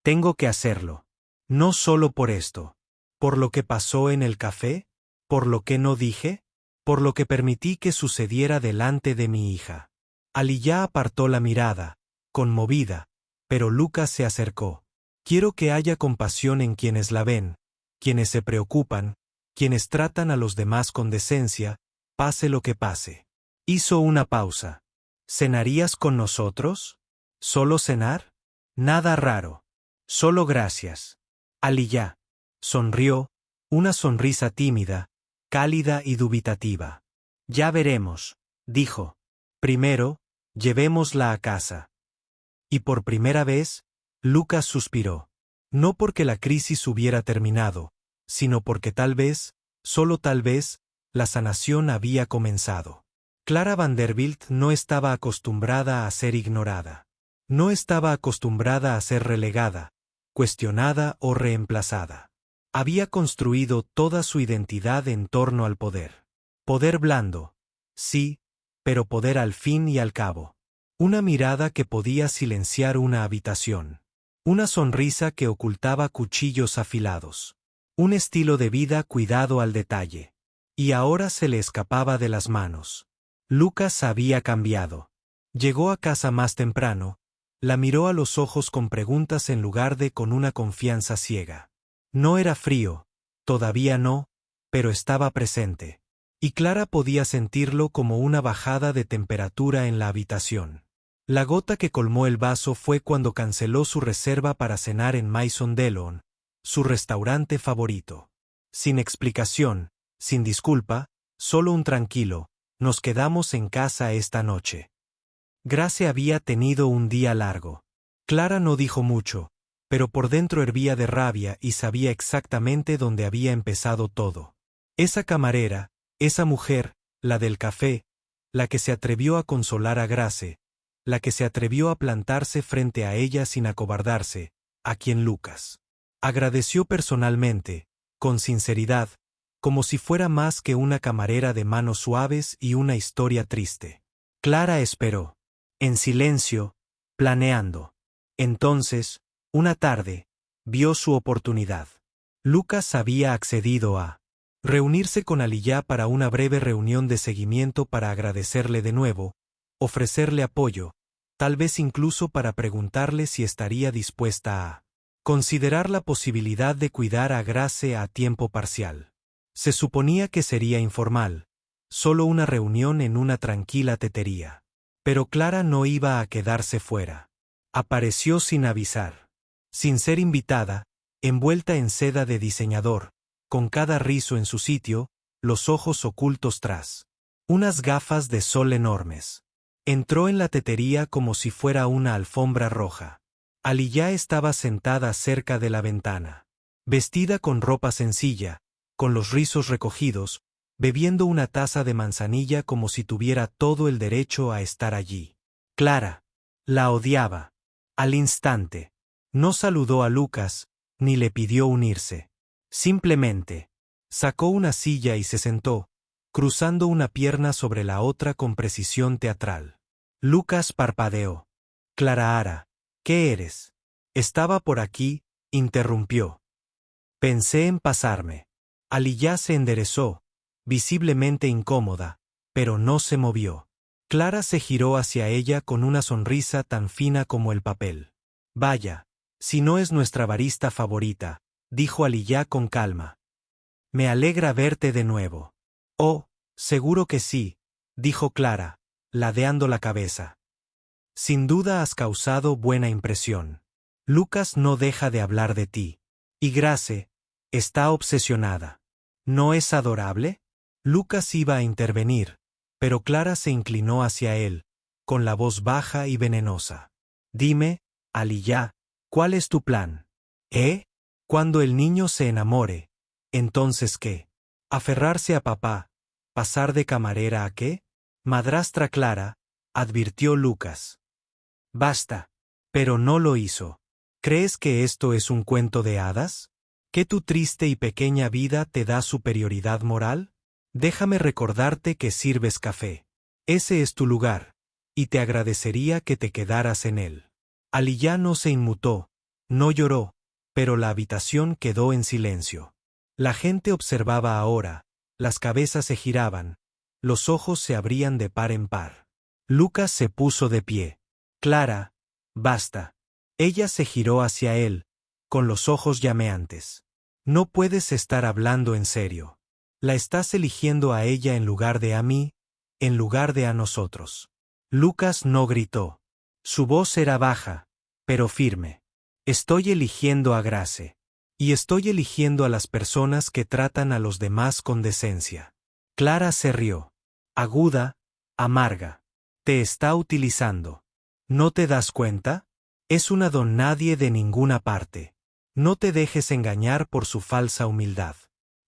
tengo que hacerlo. No solo por esto. ¿Por lo que pasó en el café? ¿Por lo que no dije? ¿Por lo que permití que sucediera delante de mi hija? Aliyah apartó la mirada, conmovida, pero Lucas se acercó. Quiero que haya compasión en quienes la ven, quienes se preocupan, quienes tratan a los demás con decencia, pase lo que pase. Hizo una pausa. ¿Cenarías con nosotros? ¿Solo cenar? Nada raro. Solo gracias. Aliyah sonrió, una sonrisa tímida, cálida y dubitativa. Ya veremos, dijo. Primero, llevémosla a casa. Y por primera vez, Lucas suspiró. No porque la crisis hubiera terminado, sino porque tal vez, solo tal vez, la sanación había comenzado. Clara Vanderbilt no estaba acostumbrada a ser ignorada. No estaba acostumbrada a ser relegada, cuestionada o reemplazada. Había construido toda su identidad en torno al poder. Poder blando, sí, pero poder al fin y al cabo. Una mirada que podía silenciar una habitación. Una sonrisa que ocultaba cuchillos afilados. Un estilo de vida cuidado al detalle. Y ahora se le escapaba de las manos. Lucas había cambiado. Llegó a casa más temprano, la miró a los ojos con preguntas en lugar de con una confianza ciega. No era frío, todavía no, pero estaba presente. Y Clara podía sentirlo como una bajada de temperatura en la habitación. La gota que colmó el vaso fue cuando canceló su reserva para cenar en Maison Delon, su restaurante favorito. Sin explicación, sin disculpa, solo un tranquilo, nos quedamos en casa esta noche. Grace había tenido un día largo. Clara no dijo mucho, pero por dentro hervía de rabia y sabía exactamente dónde había empezado todo. Esa camarera, esa mujer, la del café, la que se atrevió a consolar a Grace, la que se atrevió a plantarse frente a ella sin acobardarse, a quien Lucas agradeció personalmente, con sinceridad, como si fuera más que una camarera de manos suaves y una historia triste. Clara esperó, en silencio, planeando. Entonces, una tarde, vio su oportunidad. Lucas había accedido a reunirse con Aliyah para una breve reunión de seguimiento para agradecerle de nuevo, ofrecerle apoyo, tal vez incluso para preguntarle si estaría dispuesta a considerar la posibilidad de cuidar a Grace a tiempo parcial. Se suponía que sería informal, solo una reunión en una tranquila tetería. Pero Clara no iba a quedarse fuera. Apareció sin avisar, sin ser invitada, envuelta en seda de diseñador, con cada rizo en su sitio, los ojos ocultos tras unas gafas de sol enormes. Entró en la tetería como si fuera una alfombra roja. Aliyah estaba sentada cerca de la ventana, vestida con ropa sencilla, con los rizos recogidos, bebiendo una taza de manzanilla como si tuviera todo el derecho a estar allí. Clara la odiaba. Al instante, no saludó a Lucas, ni le pidió unirse. Simplemente sacó una silla y se sentó, cruzando una pierna sobre la otra con precisión teatral. Lucas parpadeó. Clara, ¿qué eres? Estaba por aquí, interrumpió. Pensé en pasarme. Aliyah se enderezó, visiblemente incómoda, pero no se movió. Clara se giró hacia ella con una sonrisa tan fina como el papel. Vaya, si no es nuestra barista favorita, dijo Aliyah con calma. Me alegra verte de nuevo. Oh, seguro que sí, dijo Clara, ladeando la cabeza. Sin duda has causado buena impresión. Lucas no deja de hablar de ti. Y Grace está obsesionada. ¿No es adorable? Lucas iba a intervenir, pero Clara se inclinó hacia él, con la voz baja y venenosa. Dime, Aliyah, ¿cuál es tu plan? Cuando el niño se enamore, ¿entonces qué? ¿Aferrarse a papá? ¿Pasar de camarera a qué? Madrastra Clara, advirtió Lucas. Basta. Pero no lo hizo. ¿Crees que esto es un cuento de hadas? ¿Que tu triste y pequeña vida te da superioridad moral? Déjame recordarte que sirves café. Ese es tu lugar, y te agradecería que te quedaras en él. Aliyah no se inmutó, no lloró, pero la habitación quedó en silencio. La gente observaba ahora, las cabezas se giraban, los ojos se abrían de par en par. Lucas se puso de pie. Clara, basta. Ella se giró hacia él, con los ojos llameantes. No puedes estar hablando en serio. La estás eligiendo a ella en lugar de a mí, en lugar de a nosotros. Lucas no gritó. Su voz era baja, pero firme. Estoy eligiendo a Grace. Y estoy eligiendo a las personas que tratan a los demás con decencia. Clara se rió. Aguda, amarga. Te está utilizando. ¿No te das cuenta? Es una don nadie de ninguna parte. No te dejes engañar por su falsa humildad.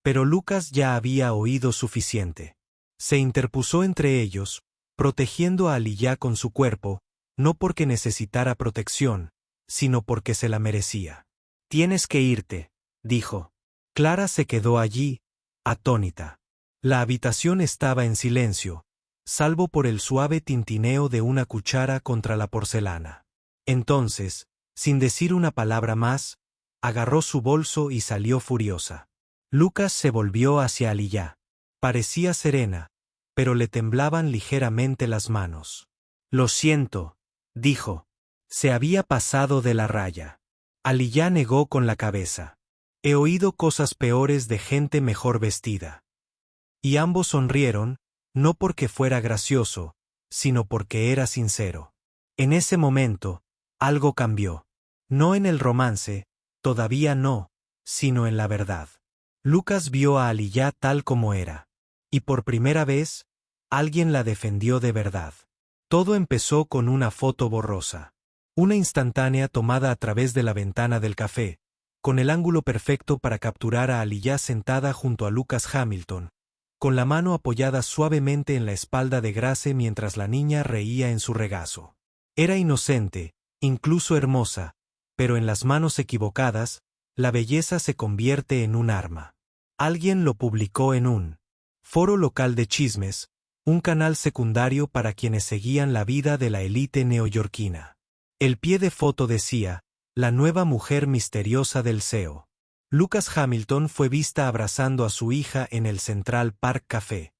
Pero Lucas ya había oído suficiente. Se interpuso entre ellos, protegiendo a Aliyah con su cuerpo, no porque necesitara protección, sino porque se la merecía. Tienes que irte, dijo. Clara se quedó allí, atónita. La habitación estaba en silencio, salvo por el suave tintineo de una cuchara contra la porcelana. Entonces, sin decir una palabra más, agarró su bolso y salió furiosa. Lucas se volvió hacia Aliyah. Parecía serena, pero le temblaban ligeramente las manos. Lo siento, dijo. Se había pasado de la raya. Aliyah negó con la cabeza. He oído cosas peores de gente mejor vestida. Y ambos sonrieron, no porque fuera gracioso, sino porque era sincero. En ese momento, algo cambió. No en el romance, todavía no, sino en la verdad. Lucas vio a Aliyah tal como era. Y por primera vez, alguien la defendió de verdad. Todo empezó con una foto borrosa. Una instantánea tomada a través de la ventana del café, con el ángulo perfecto para capturar a Aliyah sentada junto a Lucas Hamilton, con la mano apoyada suavemente en la espalda de Grace mientras la niña reía en su regazo. Era inocente, incluso hermosa, pero en las manos equivocadas, la belleza se convierte en un arma. Alguien lo publicó en un foro local de chismes, un canal secundario para quienes seguían la vida de la élite neoyorquina. El pie de foto decía, la nueva mujer misteriosa del CEO. Lucas Hamilton fue vista abrazando a su hija en el Central Park Café.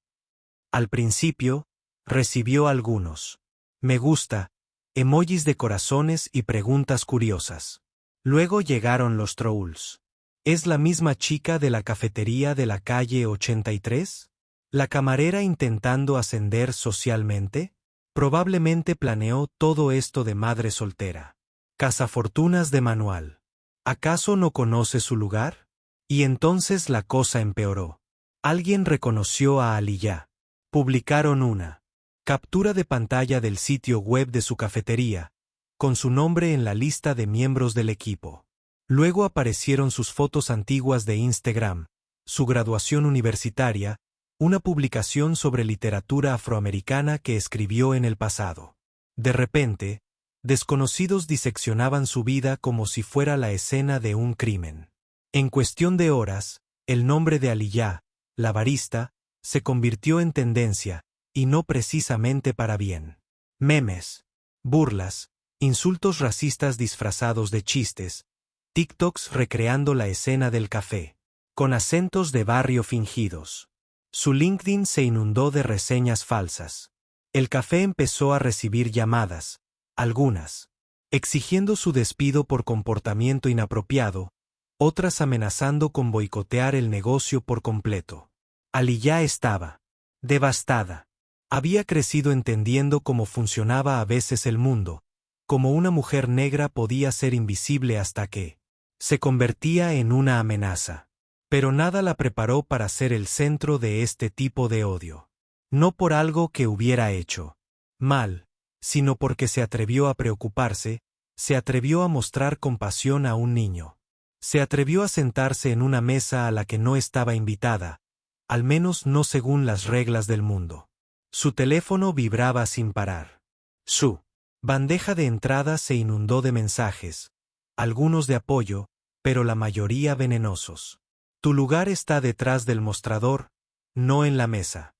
Al principio, recibió algunos me gusta, emojis de corazones y preguntas curiosas. Luego llegaron los trolls. ¿Es la misma chica de la cafetería de la calle 83? ¿La camarera intentando ascender socialmente? Probablemente planeó todo esto de madre soltera. Cazafortunas de manual. ¿Acaso no conoce su lugar? Y entonces la cosa empeoró. Alguien reconoció a Aliyah. Publicaron una captura de pantalla del sitio web de su cafetería, con su nombre en la lista de miembros del equipo. Luego aparecieron sus fotos antiguas de Instagram, su graduación universitaria, una publicación sobre literatura afroamericana que escribió en el pasado. De repente, desconocidos diseccionaban su vida como si fuera la escena de un crimen. En cuestión de horas, el nombre de Aliyah, la barista, se convirtió en tendencia, y no precisamente para bien. Memes, burlas, insultos racistas disfrazados de chistes, TikToks recreando la escena del café, con acentos de barrio fingidos. Su LinkedIn se inundó de reseñas falsas. El café empezó a recibir llamadas, algunas exigiendo su despido por comportamiento inapropiado, otras amenazando con boicotear el negocio por completo. Aliyah estaba devastada. Había crecido entendiendo cómo funcionaba a veces el mundo, cómo una mujer negra podía ser invisible hasta que se convertía en una amenaza. Pero nada la preparó para ser el centro de este tipo de odio. No por algo que hubiera hecho mal, sino porque se atrevió a preocuparse, se atrevió a mostrar compasión a un niño. Se atrevió a sentarse en una mesa a la que no estaba invitada, al menos no según las reglas del mundo. Su teléfono vibraba sin parar. Su bandeja de entrada se inundó de mensajes, algunos de apoyo, pero la mayoría venenosos. Tu lugar está detrás del mostrador, no en la mesa.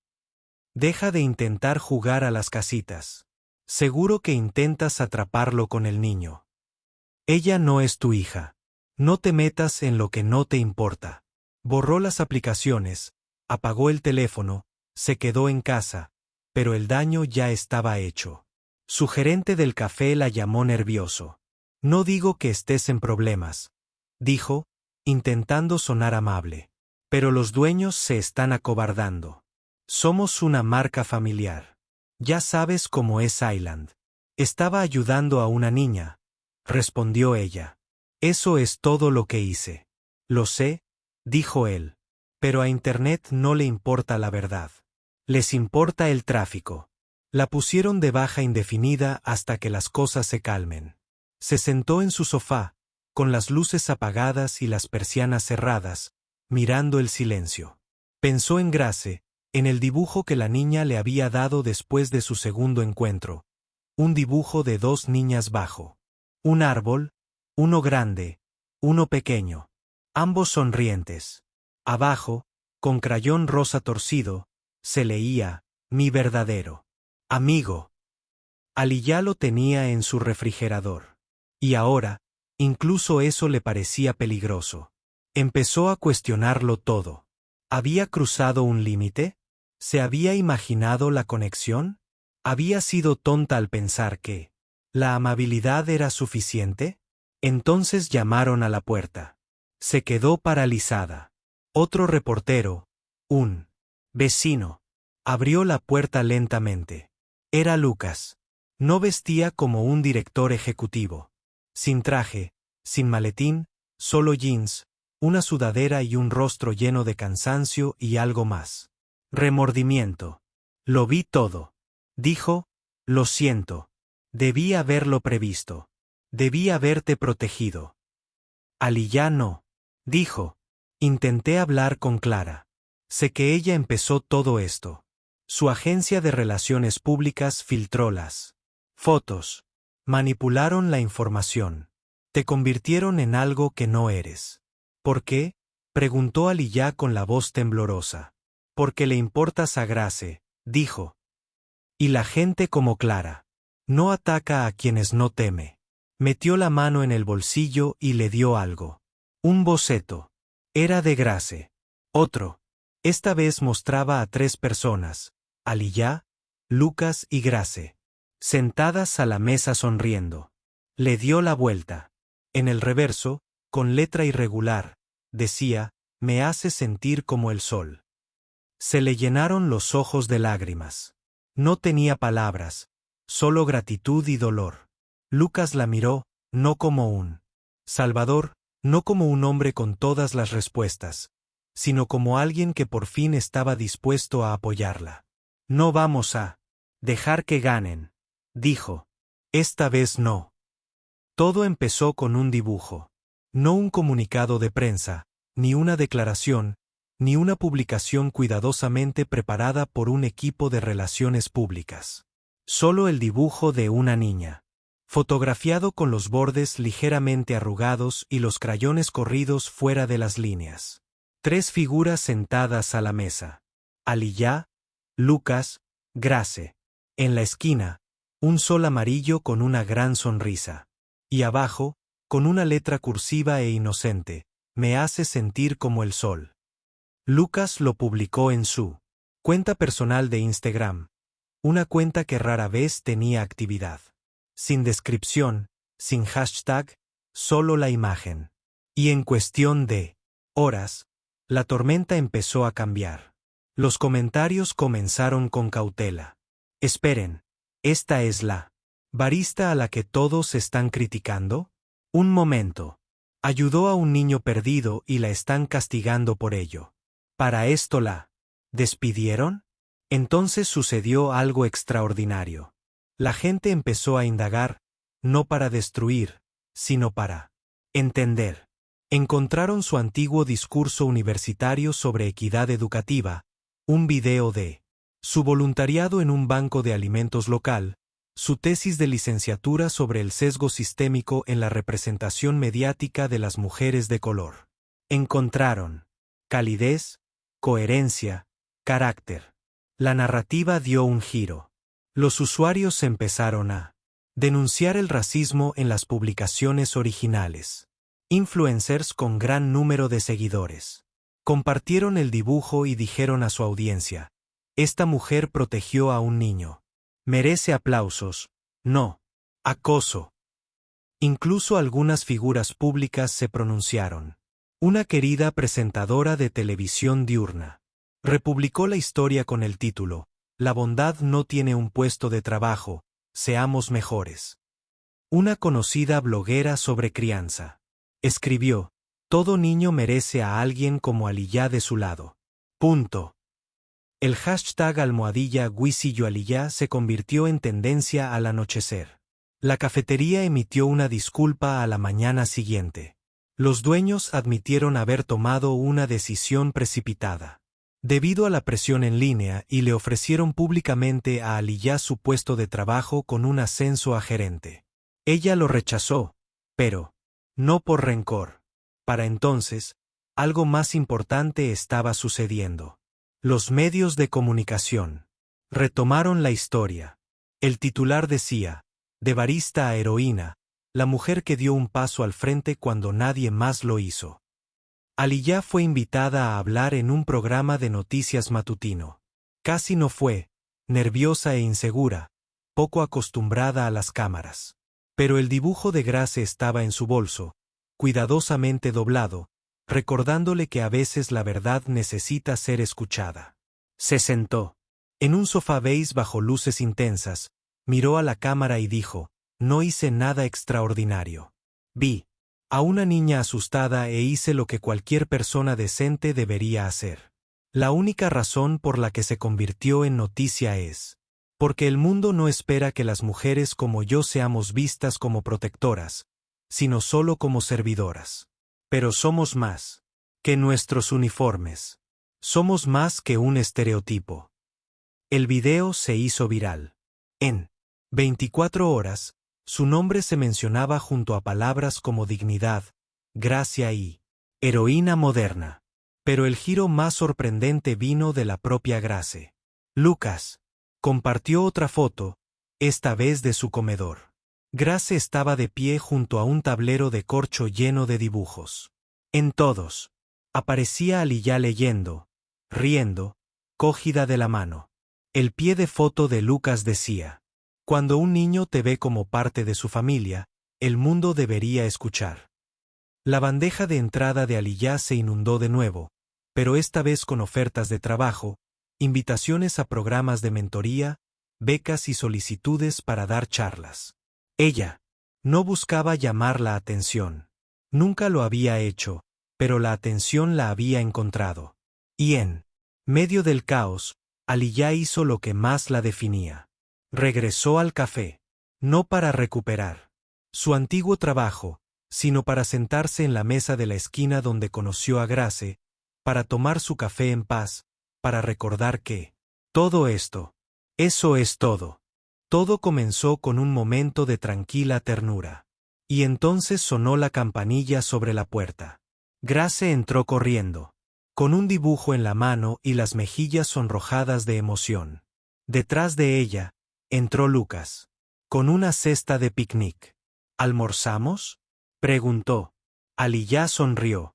Deja de intentar jugar a las casitas. Seguro que intentas atraparlo con el niño. Ella no es tu hija. No te metas en lo que no te importa. Borró las aplicaciones, apagó el teléfono, se quedó en casa, pero el daño ya estaba hecho. Su gerente del café la llamó nervioso. No digo que estés en problemas, dijo, intentando sonar amable. Pero los dueños se están acobardando. Somos una marca familiar. Ya sabes cómo es Island. Estaba ayudando a una niña, respondió ella. Eso es todo lo que hice. Lo sé, dijo él. Pero a Internet no le importa la verdad. Les importa el tráfico. La pusieron de baja indefinida hasta que las cosas se calmen. Se sentó en su sofá, con las luces apagadas y las persianas cerradas, mirando el silencio. Pensó en Grace, en el dibujo que la niña le había dado después de su segundo encuentro. Un dibujo de dos niñas bajo un árbol, uno grande, uno pequeño, ambos sonrientes. Abajo, con crayón rosa torcido, se leía, mi verdadero amigo. Aliyah lo tenía en su refrigerador. Y ahora, incluso eso le parecía peligroso. Empezó a cuestionarlo todo. ¿Había cruzado un límite? ¿Se había imaginado la conexión? ¿Había sido tonta al pensar que la amabilidad era suficiente? Entonces llamaron a la puerta. Se quedó paralizada. Otro reportero, un vecino, abrió la puerta lentamente. Era Lucas. No vestía como un director ejecutivo. Sin traje, sin maletín, solo jeans, una sudadera y un rostro lleno de cansancio y algo más. Remordimiento. Lo vi todo. Dijo, lo siento. Debí haberlo previsto. Debí haberte protegido. Aliyah no. Dijo. Intenté hablar con Clara. Sé que ella empezó todo esto. Su agencia de relaciones públicas filtró las fotos. Manipularon la información. Te convirtieron en algo que no eres. ¿Por qué? Preguntó Aliyah con la voz temblorosa. Porque le importas a Grace, dijo. Y la gente como Clara. No ataca a quienes no teme. Metió la mano en el bolsillo y le dio algo. Un boceto. Era de Grace. Otro. Esta vez mostraba a 3 personas, Aliyah, Lucas y Grace, sentadas a la mesa sonriendo. Le dio la vuelta. En el reverso, con letra irregular, decía, me hace sentir como el sol. Se le llenaron los ojos de lágrimas. No tenía palabras, solo gratitud y dolor. Lucas la miró, no como un salvador, no como un hombre con todas las respuestas, sino como alguien que por fin estaba dispuesto a apoyarla. No vamos a dejar que ganen, dijo. Esta vez no. Todo empezó con un dibujo. No un comunicado de prensa, ni una declaración, ni una publicación cuidadosamente preparada por un equipo de relaciones públicas. Solo el dibujo de una niña. Fotografiado con los bordes ligeramente arrugados y los crayones corridos fuera de las líneas. 3 figuras sentadas a la mesa. Aliyah, Lucas, Grace. En la esquina, un sol amarillo con una gran sonrisa. Y abajo, con una letra cursiva e inocente, me hace sentir como el sol. Lucas lo publicó en su cuenta personal de Instagram, una cuenta que rara vez tenía actividad. Sin descripción, sin hashtag, solo la imagen. Y en cuestión de horas, la tormenta empezó a cambiar. Los comentarios comenzaron con cautela. Esperen, ¿esta es la barista a la que todos están criticando? Un momento. Ayudó a un niño perdido y la están castigando por ello. ¿Para esto la despidieron? Entonces sucedió algo extraordinario. La gente empezó a indagar, no para destruir, sino para entender. Encontraron su antiguo discurso universitario sobre equidad educativa, un video de su voluntariado en un banco de alimentos local, su tesis de licenciatura sobre el sesgo sistémico en la representación mediática de las mujeres de color. Encontraron calidez, coherencia, carácter. La narrativa dio un giro. Los usuarios empezaron a denunciar el racismo en las publicaciones originales. Influencers con gran número de seguidores compartieron el dibujo y dijeron a su audiencia: esta mujer protegió a un niño. Merece aplausos, no acoso. Incluso algunas figuras públicas se pronunciaron. Una querida presentadora de televisión diurna republicó la historia con el título: La bondad no tiene un puesto de trabajo, seamos mejores. Una conocida bloguera sobre crianza escribió: todo niño merece a alguien como Aliyah de su lado. Punto. El hashtag #WiSeeYouAliyah se convirtió en tendencia al anochecer. La cafetería emitió una disculpa a la mañana siguiente. Los dueños admitieron haber tomado una decisión precipitada. Debido a la presión en línea, y le ofrecieron públicamente a Aliyah su puesto de trabajo con un ascenso a gerente. Ella lo rechazó, pero no por rencor. Para entonces, algo más importante estaba sucediendo. Los medios de comunicación retomaron la historia. El titular decía: de barista a heroína, la mujer que dio un paso al frente cuando nadie más lo hizo. Aliyah fue invitada a hablar en un programa de noticias matutino. Casi no fue, nerviosa e insegura, poco acostumbrada a las cámaras. Pero el dibujo de Grace estaba en su bolso, cuidadosamente doblado, recordándole que a veces la verdad necesita ser escuchada. Se sentó. En un sofá beige bajo luces intensas, miró a la cámara y dijo, no hice nada extraordinario. Vi a una niña asustada e hice lo que cualquier persona decente debería hacer. La única razón por la que se convirtió en noticia es porque el mundo no espera que las mujeres como yo seamos vistas como protectoras, sino solo como servidoras. Pero somos más que nuestros uniformes. Somos más que un estereotipo. El video se hizo viral. En 24 horas, su nombre se mencionaba junto a palabras como dignidad, gracia y heroína moderna. Pero el giro más sorprendente vino de la propia Grace. Lucas compartió otra foto, esta vez de su comedor. Grace estaba de pie junto a un tablero de corcho lleno de dibujos. En todos, aparecía Aliyah leyendo, riendo, cogida de la mano. El pie de foto de Lucas decía, cuando un niño te ve como parte de su familia, el mundo debería escuchar. La bandeja de entrada de Aliyah se inundó de nuevo, pero esta vez con ofertas de trabajo, invitaciones a programas de mentoría, becas y solicitudes para dar charlas. Ella no buscaba llamar la atención. Nunca lo había hecho, pero la atención la había encontrado. Y en medio del caos, Aliyah hizo lo que más la definía. Regresó al café, no para recuperar su antiguo trabajo, sino para sentarse en la mesa de la esquina donde conoció a Grace, para tomar su café en paz, para recordar que todo esto, eso es todo. Todo comenzó con un momento de tranquila ternura. Y entonces sonó la campanilla sobre la puerta. Grace entró corriendo, con un dibujo en la mano y las mejillas sonrojadas de emoción. Detrás de ella, entró Lucas, con una cesta de picnic. ¿Almorzamos?, preguntó. Aliyah sonrió.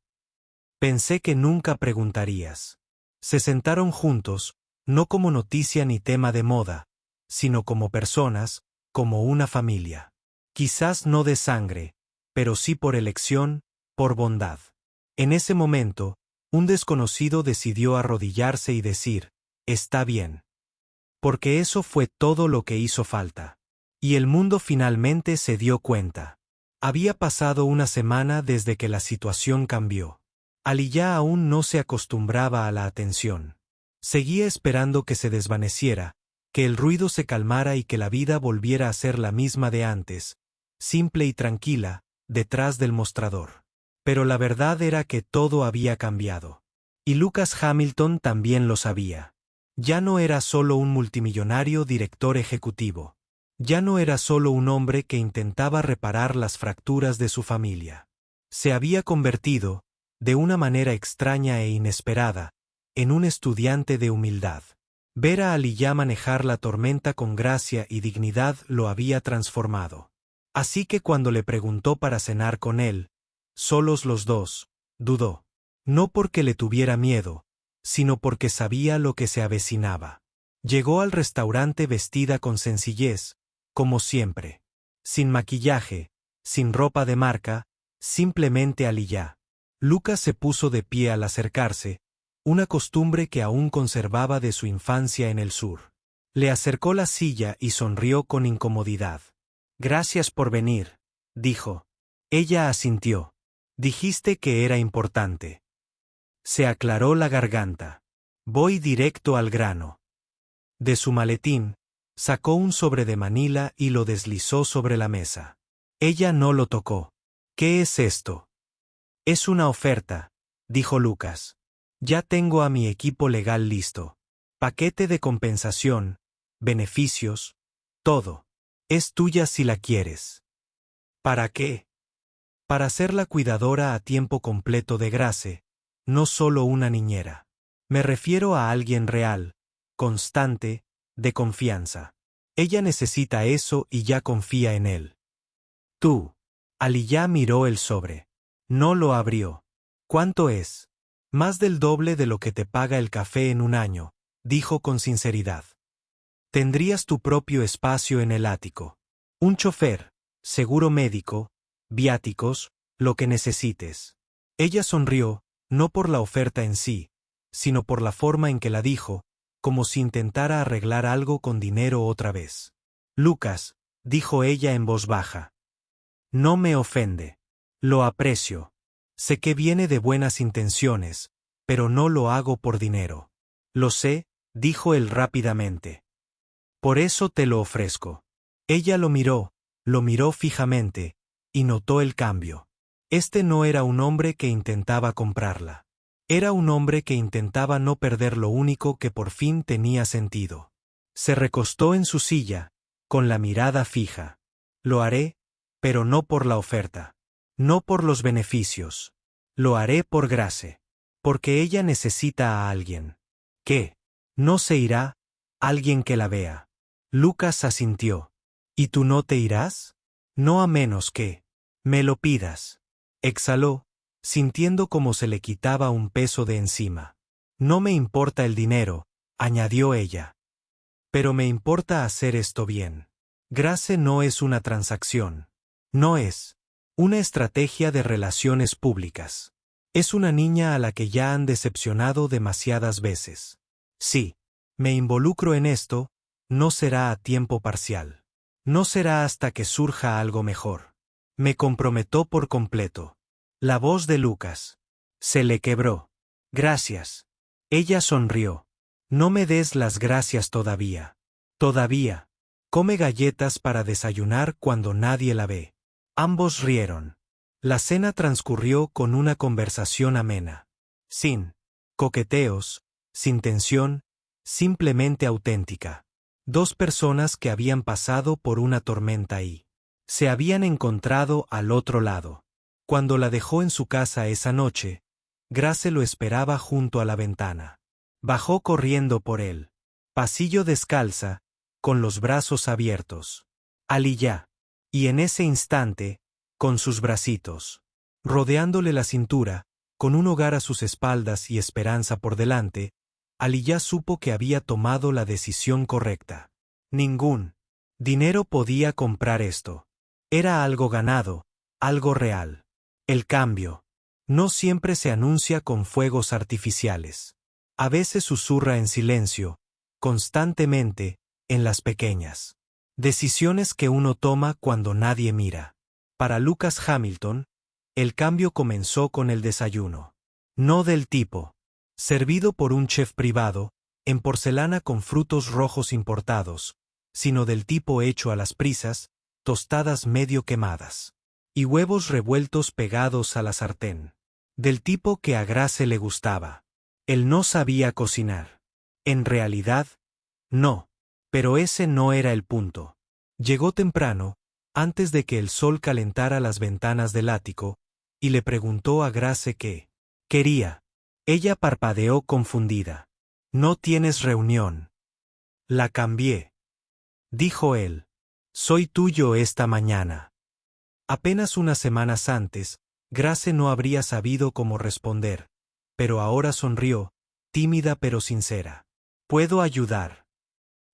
Pensé que nunca preguntarías. Se sentaron juntos, no como noticia ni tema de moda, sino como personas, como una familia. Quizás no de sangre, pero sí por elección, por bondad. En ese momento, un desconocido decidió arrodillarse y decir, está bien. Porque eso fue todo lo que hizo falta. Y el mundo finalmente se dio cuenta. Había pasado una semana desde que la situación cambió. Aliyah aún no se acostumbraba a la atención. Seguía esperando que se desvaneciera, que el ruido se calmara y que la vida volviera a ser la misma de antes, simple y tranquila, detrás del mostrador. Pero la verdad era que todo había cambiado. Y Lucas Hamilton también lo sabía. Ya no era solo un multimillonario director ejecutivo. Ya no era solo un hombre que intentaba reparar las fracturas de su familia. Se había convertido, de una manera extraña e inesperada, en un estudiante de humildad. Ver a Aliyah manejar la tormenta con gracia y dignidad lo había transformado. Así que cuando le preguntó para cenar con él, solos los dos, dudó. No porque le tuviera miedo, sino porque sabía lo que se avecinaba. Llegó al restaurante vestida con sencillez, como siempre. Sin maquillaje, sin ropa de marca, simplemente Aliyah. Lucas se puso de pie al acercarse, una costumbre que aún conservaba de su infancia en el sur. Le acercó la silla y sonrió con incomodidad. Gracias por venir, dijo. Ella asintió. Dijiste que era importante. Se aclaró la garganta. Voy directo al grano. De su maletín, sacó un sobre de Manila y lo deslizó sobre la mesa. Ella no lo tocó. ¿Qué es esto? Es una oferta, dijo Lucas. Ya tengo a mi equipo legal listo. Paquete de compensación, beneficios, todo. Es tuya si la quieres. ¿Para qué? Para ser la cuidadora a tiempo completo de Grace, no solo una niñera. Me refiero a alguien real, constante, de confianza. Ella necesita eso y ya confía en él. Tú. Aliyah miró el sobre. No lo abrió. ¿Cuánto es? Más del doble de lo que te paga el café en un año, dijo con sinceridad. Tendrías tu propio espacio en el ático. Un chofer, seguro médico, viáticos, lo que necesites. Ella sonrió, no por la oferta en sí, sino por la forma en que la dijo, como si intentara arreglar algo con dinero otra vez. Lucas, dijo ella en voz baja. No me ofende. Lo aprecio. Sé que viene de buenas intenciones, pero no lo hago por dinero. Lo sé, dijo él rápidamente. Por eso te lo ofrezco. Ella lo miró fijamente, y notó el cambio. Este no era un hombre que intentaba comprarla. Era un hombre que intentaba no perder lo único que por fin tenía sentido. Se recostó en su silla, con la mirada fija. Lo haré, pero no por la oferta. No por los beneficios. Lo haré por Grace. Porque ella necesita a alguien. ¿Qué? ¿No se irá? Alguien que la vea. Lucas asintió. ¿Y tú no te irás? No a menos que me lo pidas. Exhaló, sintiendo como se le quitaba un peso de encima. No me importa el dinero, añadió ella. Pero me importa hacer esto bien. Grace no es una transacción. No es una estrategia de relaciones públicas. Es una niña a la que ya han decepcionado demasiadas veces. Sí, me involucro en esto, no será a tiempo parcial. No será hasta que surja algo mejor. Me comprometo por completo. La voz de Lucas se le quebró. Gracias. Ella sonrió. No me des las gracias todavía. Todavía. Come galletas para desayunar cuando nadie la ve. Ambos rieron. La cena transcurrió con una conversación amena. Sin coqueteos, sin tensión, simplemente auténtica. Dos personas que habían pasado por una tormenta y se habían encontrado al otro lado. Cuando la dejó en su casa esa noche, Grace lo esperaba junto a la ventana. Bajó corriendo por el pasillo descalza, con los brazos abiertos. Aliyah. Y en ese instante, con sus bracitos rodeándole la cintura, con un hogar a sus espaldas y esperanza por delante, Aliyah supo que había tomado la decisión correcta. Ningún dinero podía comprar esto. Era algo ganado, algo real. El cambio no siempre se anuncia con fuegos artificiales. A veces susurra en silencio, constantemente, en las pequeñas decisiones que uno toma cuando nadie mira. Para Lucas Hamilton, el cambio comenzó con el desayuno. No del tipo servido por un chef privado, en porcelana con frutos rojos importados, sino del tipo hecho a las prisas, tostadas medio quemadas y huevos revueltos pegados a la sartén. Del tipo que a Grace le gustaba. Él no sabía cocinar. En realidad, no. Pero ese no era el punto. Llegó temprano, antes de que el sol calentara las ventanas del ático, y le preguntó a Grace qué quería. Ella parpadeó confundida. No tienes reunión. La cambié. Dijo él. Soy tuyo esta mañana. Apenas unas semanas antes, Grace no habría sabido cómo responder, pero ahora sonrió, tímida pero sincera. ¿Puedo ayudar?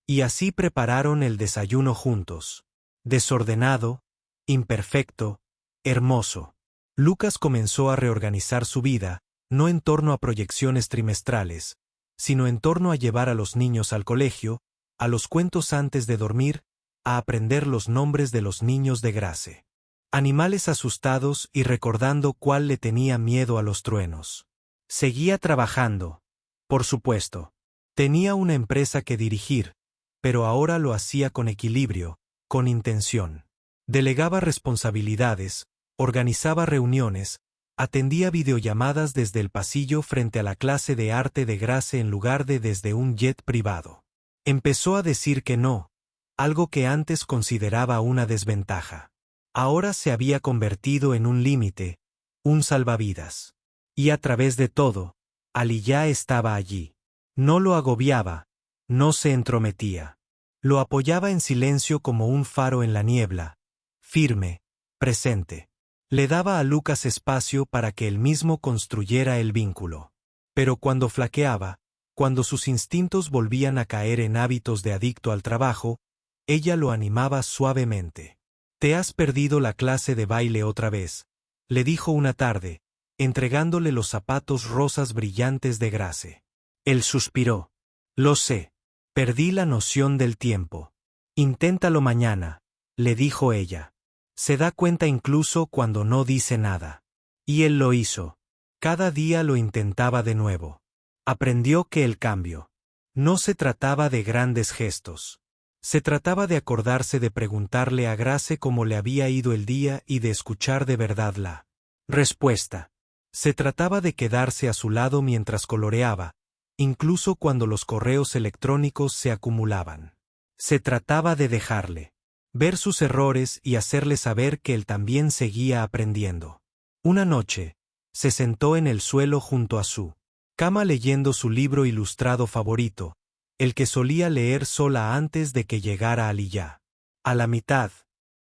Y así prepararon el desayuno juntos. Desordenado, imperfecto, hermoso. Lucas comenzó a reorganizar su vida, no en torno a proyecciones trimestrales, sino en torno a llevar a los niños al colegio, a los cuentos antes de dormir, a aprender los nombres de los niños de Grace. Animales asustados y recordando cuál le tenía miedo a los truenos. Seguía trabajando. Por supuesto. Tenía una empresa que dirigir, pero ahora lo hacía con equilibrio, con intención. Delegaba responsabilidades, organizaba reuniones, atendía videollamadas desde el pasillo frente a la clase de arte de Grace en lugar de desde un jet privado. Empezó a decir que no, algo que antes consideraba una desventaja. Ahora se había convertido en un límite, un salvavidas. Y a través de todo, Aliyah estaba allí. No lo agobiaba, no se entrometía. Lo apoyaba en silencio como un faro en la niebla, firme, presente. Le daba a Lucas espacio para que él mismo construyera el vínculo. Pero cuando flaqueaba, cuando sus instintos volvían a caer en hábitos de adicto al trabajo, ella lo animaba suavemente. «Te has perdido la clase de baile otra vez», le dijo una tarde, entregándole los zapatos rosas brillantes de Grace. Él suspiró. Lo sé. Perdí la noción del tiempo. Inténtalo mañana, le dijo ella. Se da cuenta incluso cuando no dice nada. Y él lo hizo. Cada día lo intentaba de nuevo. Aprendió que el cambio no se trataba de grandes gestos. Se trataba de acordarse de preguntarle a Grace cómo le había ido el día y de escuchar de verdad la respuesta. Se trataba de quedarse a su lado mientras coloreaba, incluso cuando los correos electrónicos se acumulaban. Se trataba de dejarle ver sus errores y hacerle saber que él también seguía aprendiendo. Una noche, se sentó en el suelo junto a su cama leyendo su libro ilustrado favorito, el que solía leer sola antes de que llegara Aliyah. A la mitad,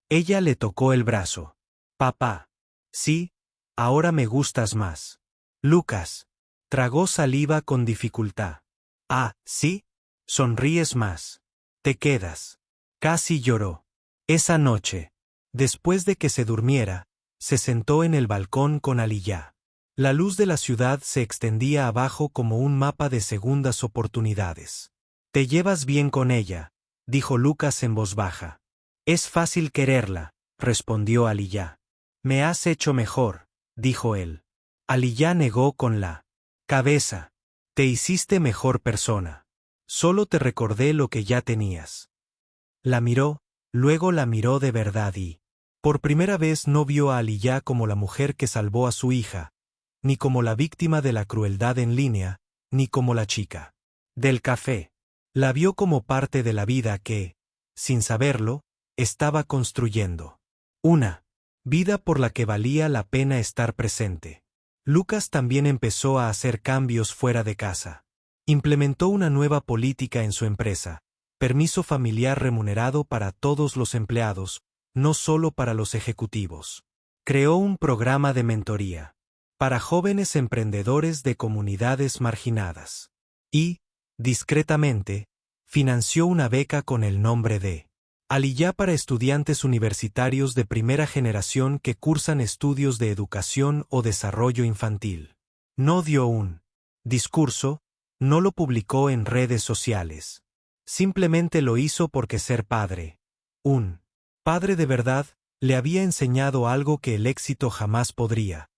ella le tocó el brazo. Papá. Sí, ahora me gustas más. Lucas. Tragó saliva con dificultad. Ah, ¿sí? Sonríes más. Te quedas. Casi lloró. Esa noche, después de que se durmiera, se sentó en el balcón con Aliyah. La luz de la ciudad se extendía abajo como un mapa de segundas oportunidades. Te llevas bien con ella, dijo Lucas en voz baja. Es fácil quererla, respondió Aliyah. Me has hecho mejor, dijo él. Aliyah negó con la cabeza. Te hiciste mejor persona. Solo te recordé lo que ya tenías. La miró, luego la miró de verdad y, por primera vez no vio a Aliyah como la mujer que salvó a su hija, ni como la víctima de la crueldad en línea, ni como la chica del café. La vio como parte de la vida que, sin saberlo, estaba construyendo. Una vida por la que valía la pena estar presente. Lucas también empezó a hacer cambios fuera de casa. Implementó una nueva política en su empresa, permiso familiar remunerado para todos los empleados, no solo para los ejecutivos. Creó un programa de mentoría para jóvenes emprendedores de comunidades marginadas. Y, discretamente, financió una beca con el nombre de Aliyah para estudiantes universitarios de primera generación que cursan estudios de educación o desarrollo infantil. No dio un discurso, no lo publicó en redes sociales. Simplemente lo hizo porque ser padre, un padre de verdad, le había enseñado algo que el éxito jamás podría,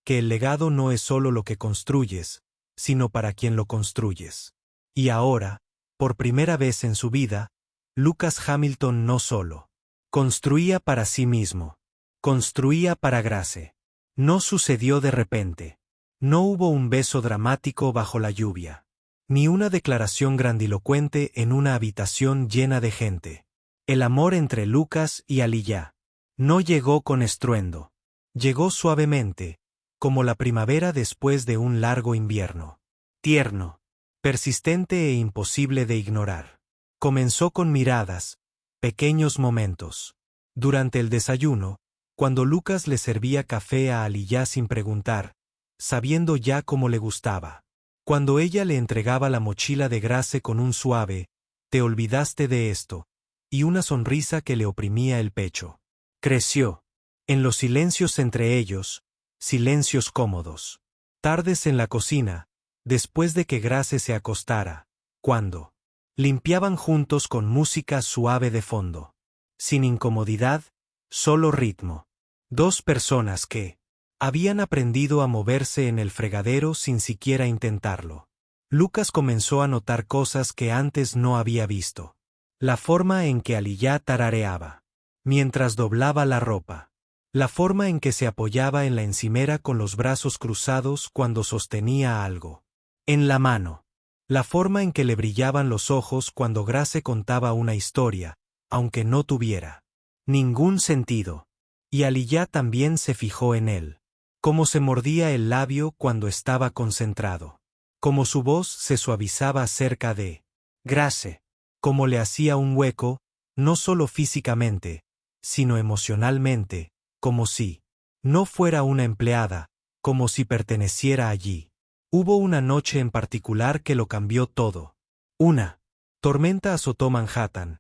que el legado no es solo lo que construyes, sino para quien lo construyes. Y ahora, por primera vez en su vida, Lucas Hamilton no solo construía para sí mismo, construía para Grace. No sucedió de repente. No hubo un beso dramático bajo la lluvia, ni una declaración grandilocuente en una habitación llena de gente. El amor entre Lucas y Aliyah no llegó con estruendo. Llegó suavemente, como la primavera después de un largo invierno. Tierno, persistente e imposible de ignorar. Comenzó con miradas, pequeños momentos. Durante el desayuno, cuando Lucas le servía café a Aliyah sin preguntar, sabiendo ya cómo le gustaba. Cuando ella le entregaba la mochila de Grace con un suave, «Te olvidaste de esto», y una sonrisa que le oprimía el pecho. Creció. En los silencios entre ellos, silencios cómodos. Tardes en la cocina, después de que Grace se acostara, cuando limpiaban juntos con música suave de fondo. Sin incomodidad, solo ritmo. Dos personas que habían aprendido a moverse en el fregadero sin siquiera intentarlo. Lucas comenzó a notar cosas que antes no había visto. La forma en que Aliyah tarareaba mientras doblaba la ropa. La forma en que se apoyaba en la encimera con los brazos cruzados cuando sostenía algo en la mano. La forma en que le brillaban los ojos cuando Grace contaba una historia, aunque no tuviera ningún sentido. Y Aliyah también se fijó en él. Cómo se mordía el labio cuando estaba concentrado. Cómo su voz se suavizaba cerca de Grace. Cómo le hacía un hueco, no solo físicamente, sino emocionalmente, como si no fuera una empleada, como si perteneciera allí. Hubo una noche en particular que lo cambió todo. Una tormenta azotó Manhattan,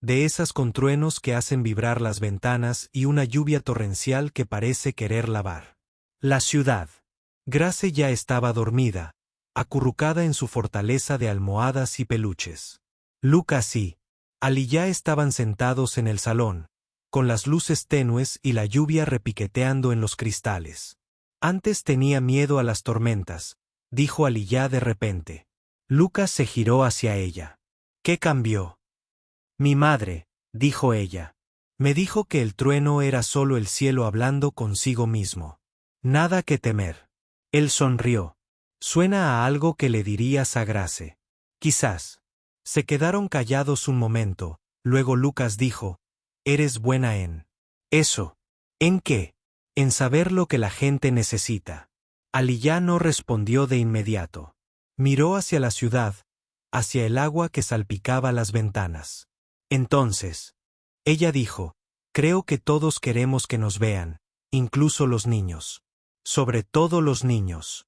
de esas con truenos que hacen vibrar las ventanas y una lluvia torrencial que parece querer lavar la ciudad. Grace ya estaba dormida, acurrucada en su fortaleza de almohadas y peluches. Lucas y Aliyah estaban sentados en el salón, con las luces tenues y la lluvia repiqueteando en los cristales. Antes tenía miedo a las tormentas, dijo Aliyah de repente. Lucas se giró hacia ella. ¿Qué cambió? Mi madre, dijo ella. Me dijo que el trueno era solo el cielo hablando consigo mismo. Nada que temer. Él sonrió. Suena a algo que le dirías a Grace. Quizás. Se quedaron callados un momento, luego Lucas dijo, eres buena en eso. ¿En qué? En saber lo que la gente necesita. Aliyah no respondió de inmediato. Miró hacia la ciudad, hacia el agua que salpicaba las ventanas. Entonces, ella dijo, creo que todos queremos que nos vean, incluso los niños. Sobre todo los niños.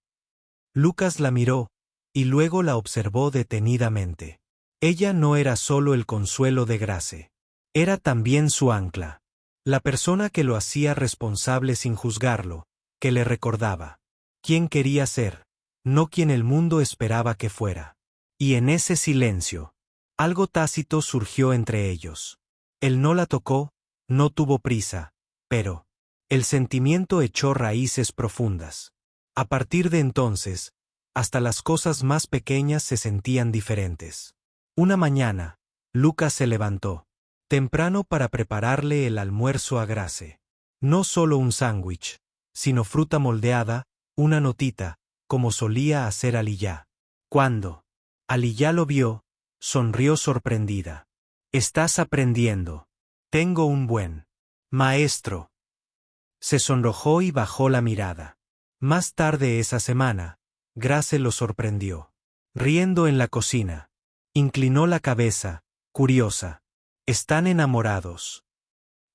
Lucas la miró, y luego la observó detenidamente. Ella no era solo el consuelo de Grace. Era también su ancla. La persona que lo hacía responsable sin juzgarlo, que le recordaba quién quería ser, no quien el mundo esperaba que fuera. Y en ese silencio, algo tácito surgió entre ellos. Él no la tocó, no tuvo prisa, pero el sentimiento echó raíces profundas. A partir de entonces, hasta las cosas más pequeñas se sentían diferentes. Una mañana, Lucas se levantó temprano para prepararle el almuerzo a Grace. No solo un sándwich, sino fruta moldeada, una notita, como solía hacer Aliyah. Cuando Aliyah lo vio, sonrió sorprendida. Estás aprendiendo. Tengo un buen maestro. Se sonrojó y bajó la mirada. Más tarde esa semana, Grace lo sorprendió. Riendo en la cocina. Inclinó la cabeza, curiosa. ¿Están enamorados?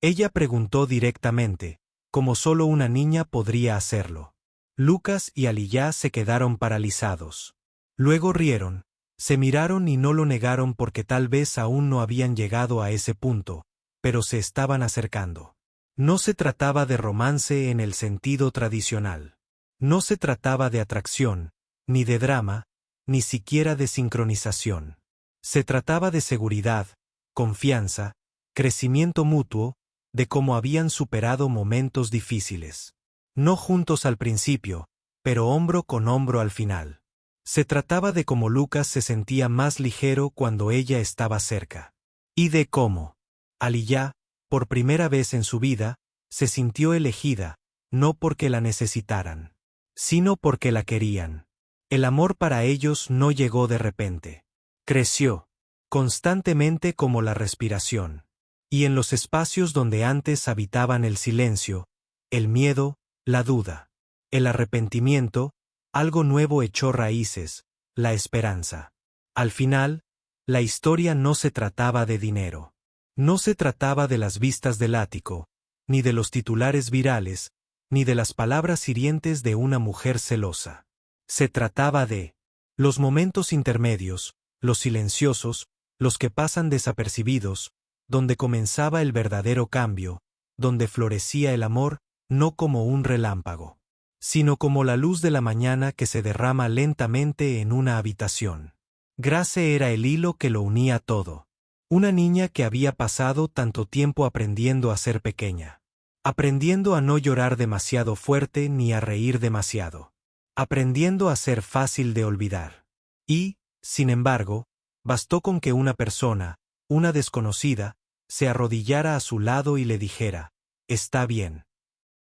Ella preguntó directamente, como solo una niña podría hacerlo. Lucas y Aliyah se quedaron paralizados. Luego rieron, se miraron y no lo negaron porque tal vez aún no habían llegado a ese punto, pero se estaban acercando. No se trataba de romance en el sentido tradicional. No se trataba de atracción, ni de drama, ni siquiera de sincronización. Se trataba de seguridad, confianza, crecimiento mutuo, de cómo habían superado momentos difíciles. No juntos al principio, pero hombro con hombro al final. Se trataba de cómo Lucas se sentía más ligero cuando ella estaba cerca. Y de cómo Aliyah, por primera vez en su vida, se sintió elegida, no porque la necesitaran, sino porque la querían. El amor para ellos no llegó de repente. Creció, constantemente como la respiración. Y en los espacios donde antes habitaban el silencio, el miedo, la duda, el arrepentimiento, algo nuevo echó raíces, la esperanza. Al final, la historia no se trataba de dinero. No se trataba de las vistas del ático, ni de los titulares virales, ni de las palabras hirientes de una mujer celosa. Se trataba de los momentos intermedios, los silenciosos, los que pasan desapercibidos, donde comenzaba el verdadero cambio, donde florecía el amor, no como un relámpago, sino como la luz de la mañana que se derrama lentamente en una habitación. Grace era el hilo que lo unía todo. Una niña que había pasado tanto tiempo aprendiendo a ser pequeña. Aprendiendo a no llorar demasiado fuerte ni a reír demasiado. Aprendiendo a ser fácil de olvidar. Y, sin embargo, bastó con que una persona, una desconocida, se arrodillara a su lado y le dijera, «Está bien».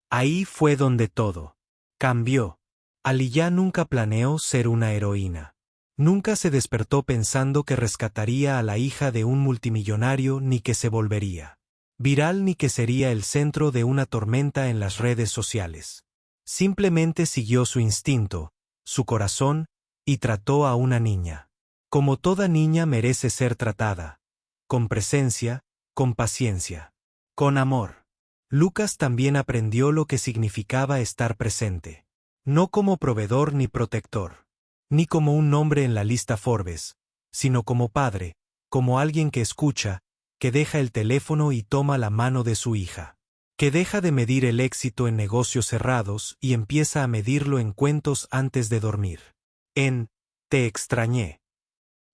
Ahí fue donde todo cambió. Aliyah nunca planeó ser una heroína. Nunca se despertó pensando que rescataría a la hija de un multimillonario ni que se volvería viral ni que sería el centro de una tormenta en las redes sociales. Simplemente siguió su instinto, su corazón, y trató a una niña. Como toda niña merece ser tratada. Con presencia, con paciencia. Con amor. Lucas también aprendió lo que significaba estar presente. No como proveedor ni protector. Ni como un nombre en la lista Forbes, sino como padre, como alguien que escucha, que deja el teléfono y toma la mano de su hija. Que deja de medir el éxito en negocios cerrados y empieza a medirlo en cuentos antes de dormir. En Te extrañé.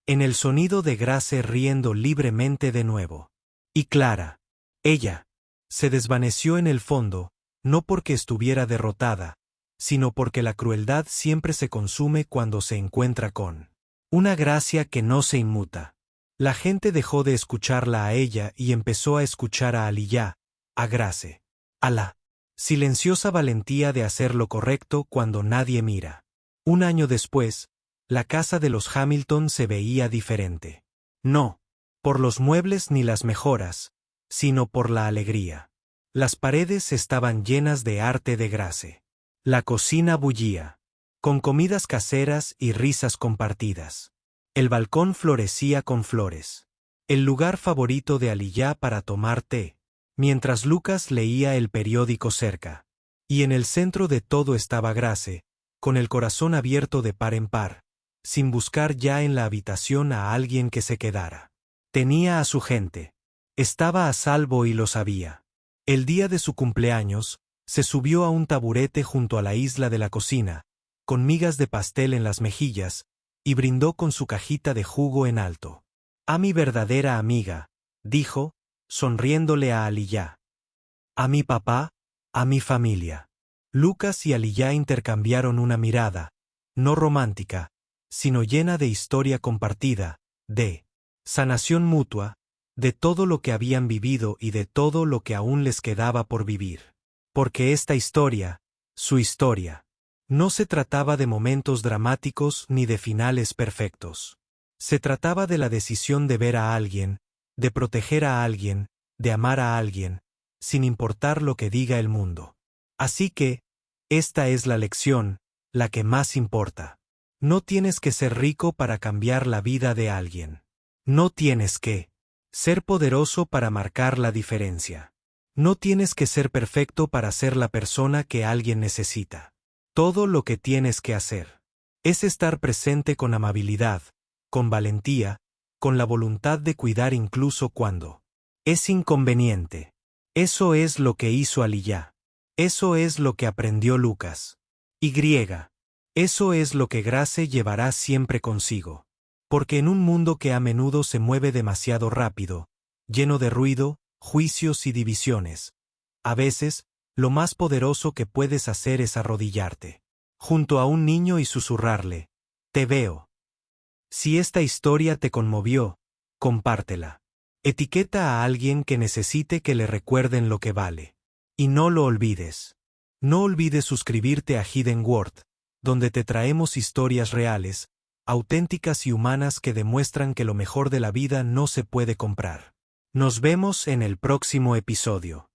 En el sonido de Grace riendo libremente de nuevo. Y Clara. Ella. Se desvaneció en el fondo, no porque estuviera derrotada, sino porque la crueldad siempre se consume cuando se encuentra con una gracia que no se inmuta. La gente dejó de escucharla a ella y empezó a escuchar a Aliyah, a Grace. A la silenciosa valentía de hacer lo correcto cuando nadie mira. Un año después, la casa de los Hamilton se veía diferente. No por los muebles ni las mejoras, sino por la alegría. Las paredes estaban llenas de arte de Grace. La cocina bullía, con comidas caseras y risas compartidas. El balcón florecía con flores. El lugar favorito de Aliyah para tomar té, mientras Lucas leía el periódico cerca. Y en el centro de todo estaba Grace, con el corazón abierto de par en par, sin buscar ya en la habitación a alguien que se quedara. Tenía a su gente. Estaba a salvo y lo sabía. El día de su cumpleaños, se subió a un taburete junto a la isla de la cocina, con migas de pastel en las mejillas, y brindó con su cajita de jugo en alto. A mi verdadera amiga, dijo, sonriéndole a Aliyah. A mi papá, a mi familia. Lucas y Aliyah intercambiaron una mirada, no romántica, sino llena de historia compartida, de sanación mutua, de todo lo que habían vivido y de todo lo que aún les quedaba por vivir. Porque esta historia, su historia, no se trataba de momentos dramáticos ni de finales perfectos. Se trataba de la decisión de ver a alguien, de proteger a alguien, de amar a alguien, sin importar lo que diga el mundo. Así que, esta es la lección, la que más importa. No tienes que ser rico para cambiar la vida de alguien. No tienes que ser poderoso para marcar la diferencia. No tienes que ser perfecto para ser la persona que alguien necesita. Todo lo que tienes que hacer es estar presente con amabilidad, con valentía, con la voluntad de cuidar incluso cuando es inconveniente. Eso es lo que hizo Aliyah. Eso es lo que aprendió Lucas. Y eso es lo que Grace llevará siempre consigo. Porque en un mundo que a menudo se mueve demasiado rápido, lleno de ruido, juicios y divisiones, a veces, lo más poderoso que puedes hacer es arrodillarte junto a un niño y susurrarle, te veo. Si esta historia te conmovió, compártela. Etiqueta a alguien que necesite que le recuerden lo que vale. Y no lo olvides. No olvides suscribirte a Hidden World, donde te traemos historias reales, auténticas y humanas que demuestran que lo mejor de la vida no se puede comprar. Nos vemos en el próximo episodio.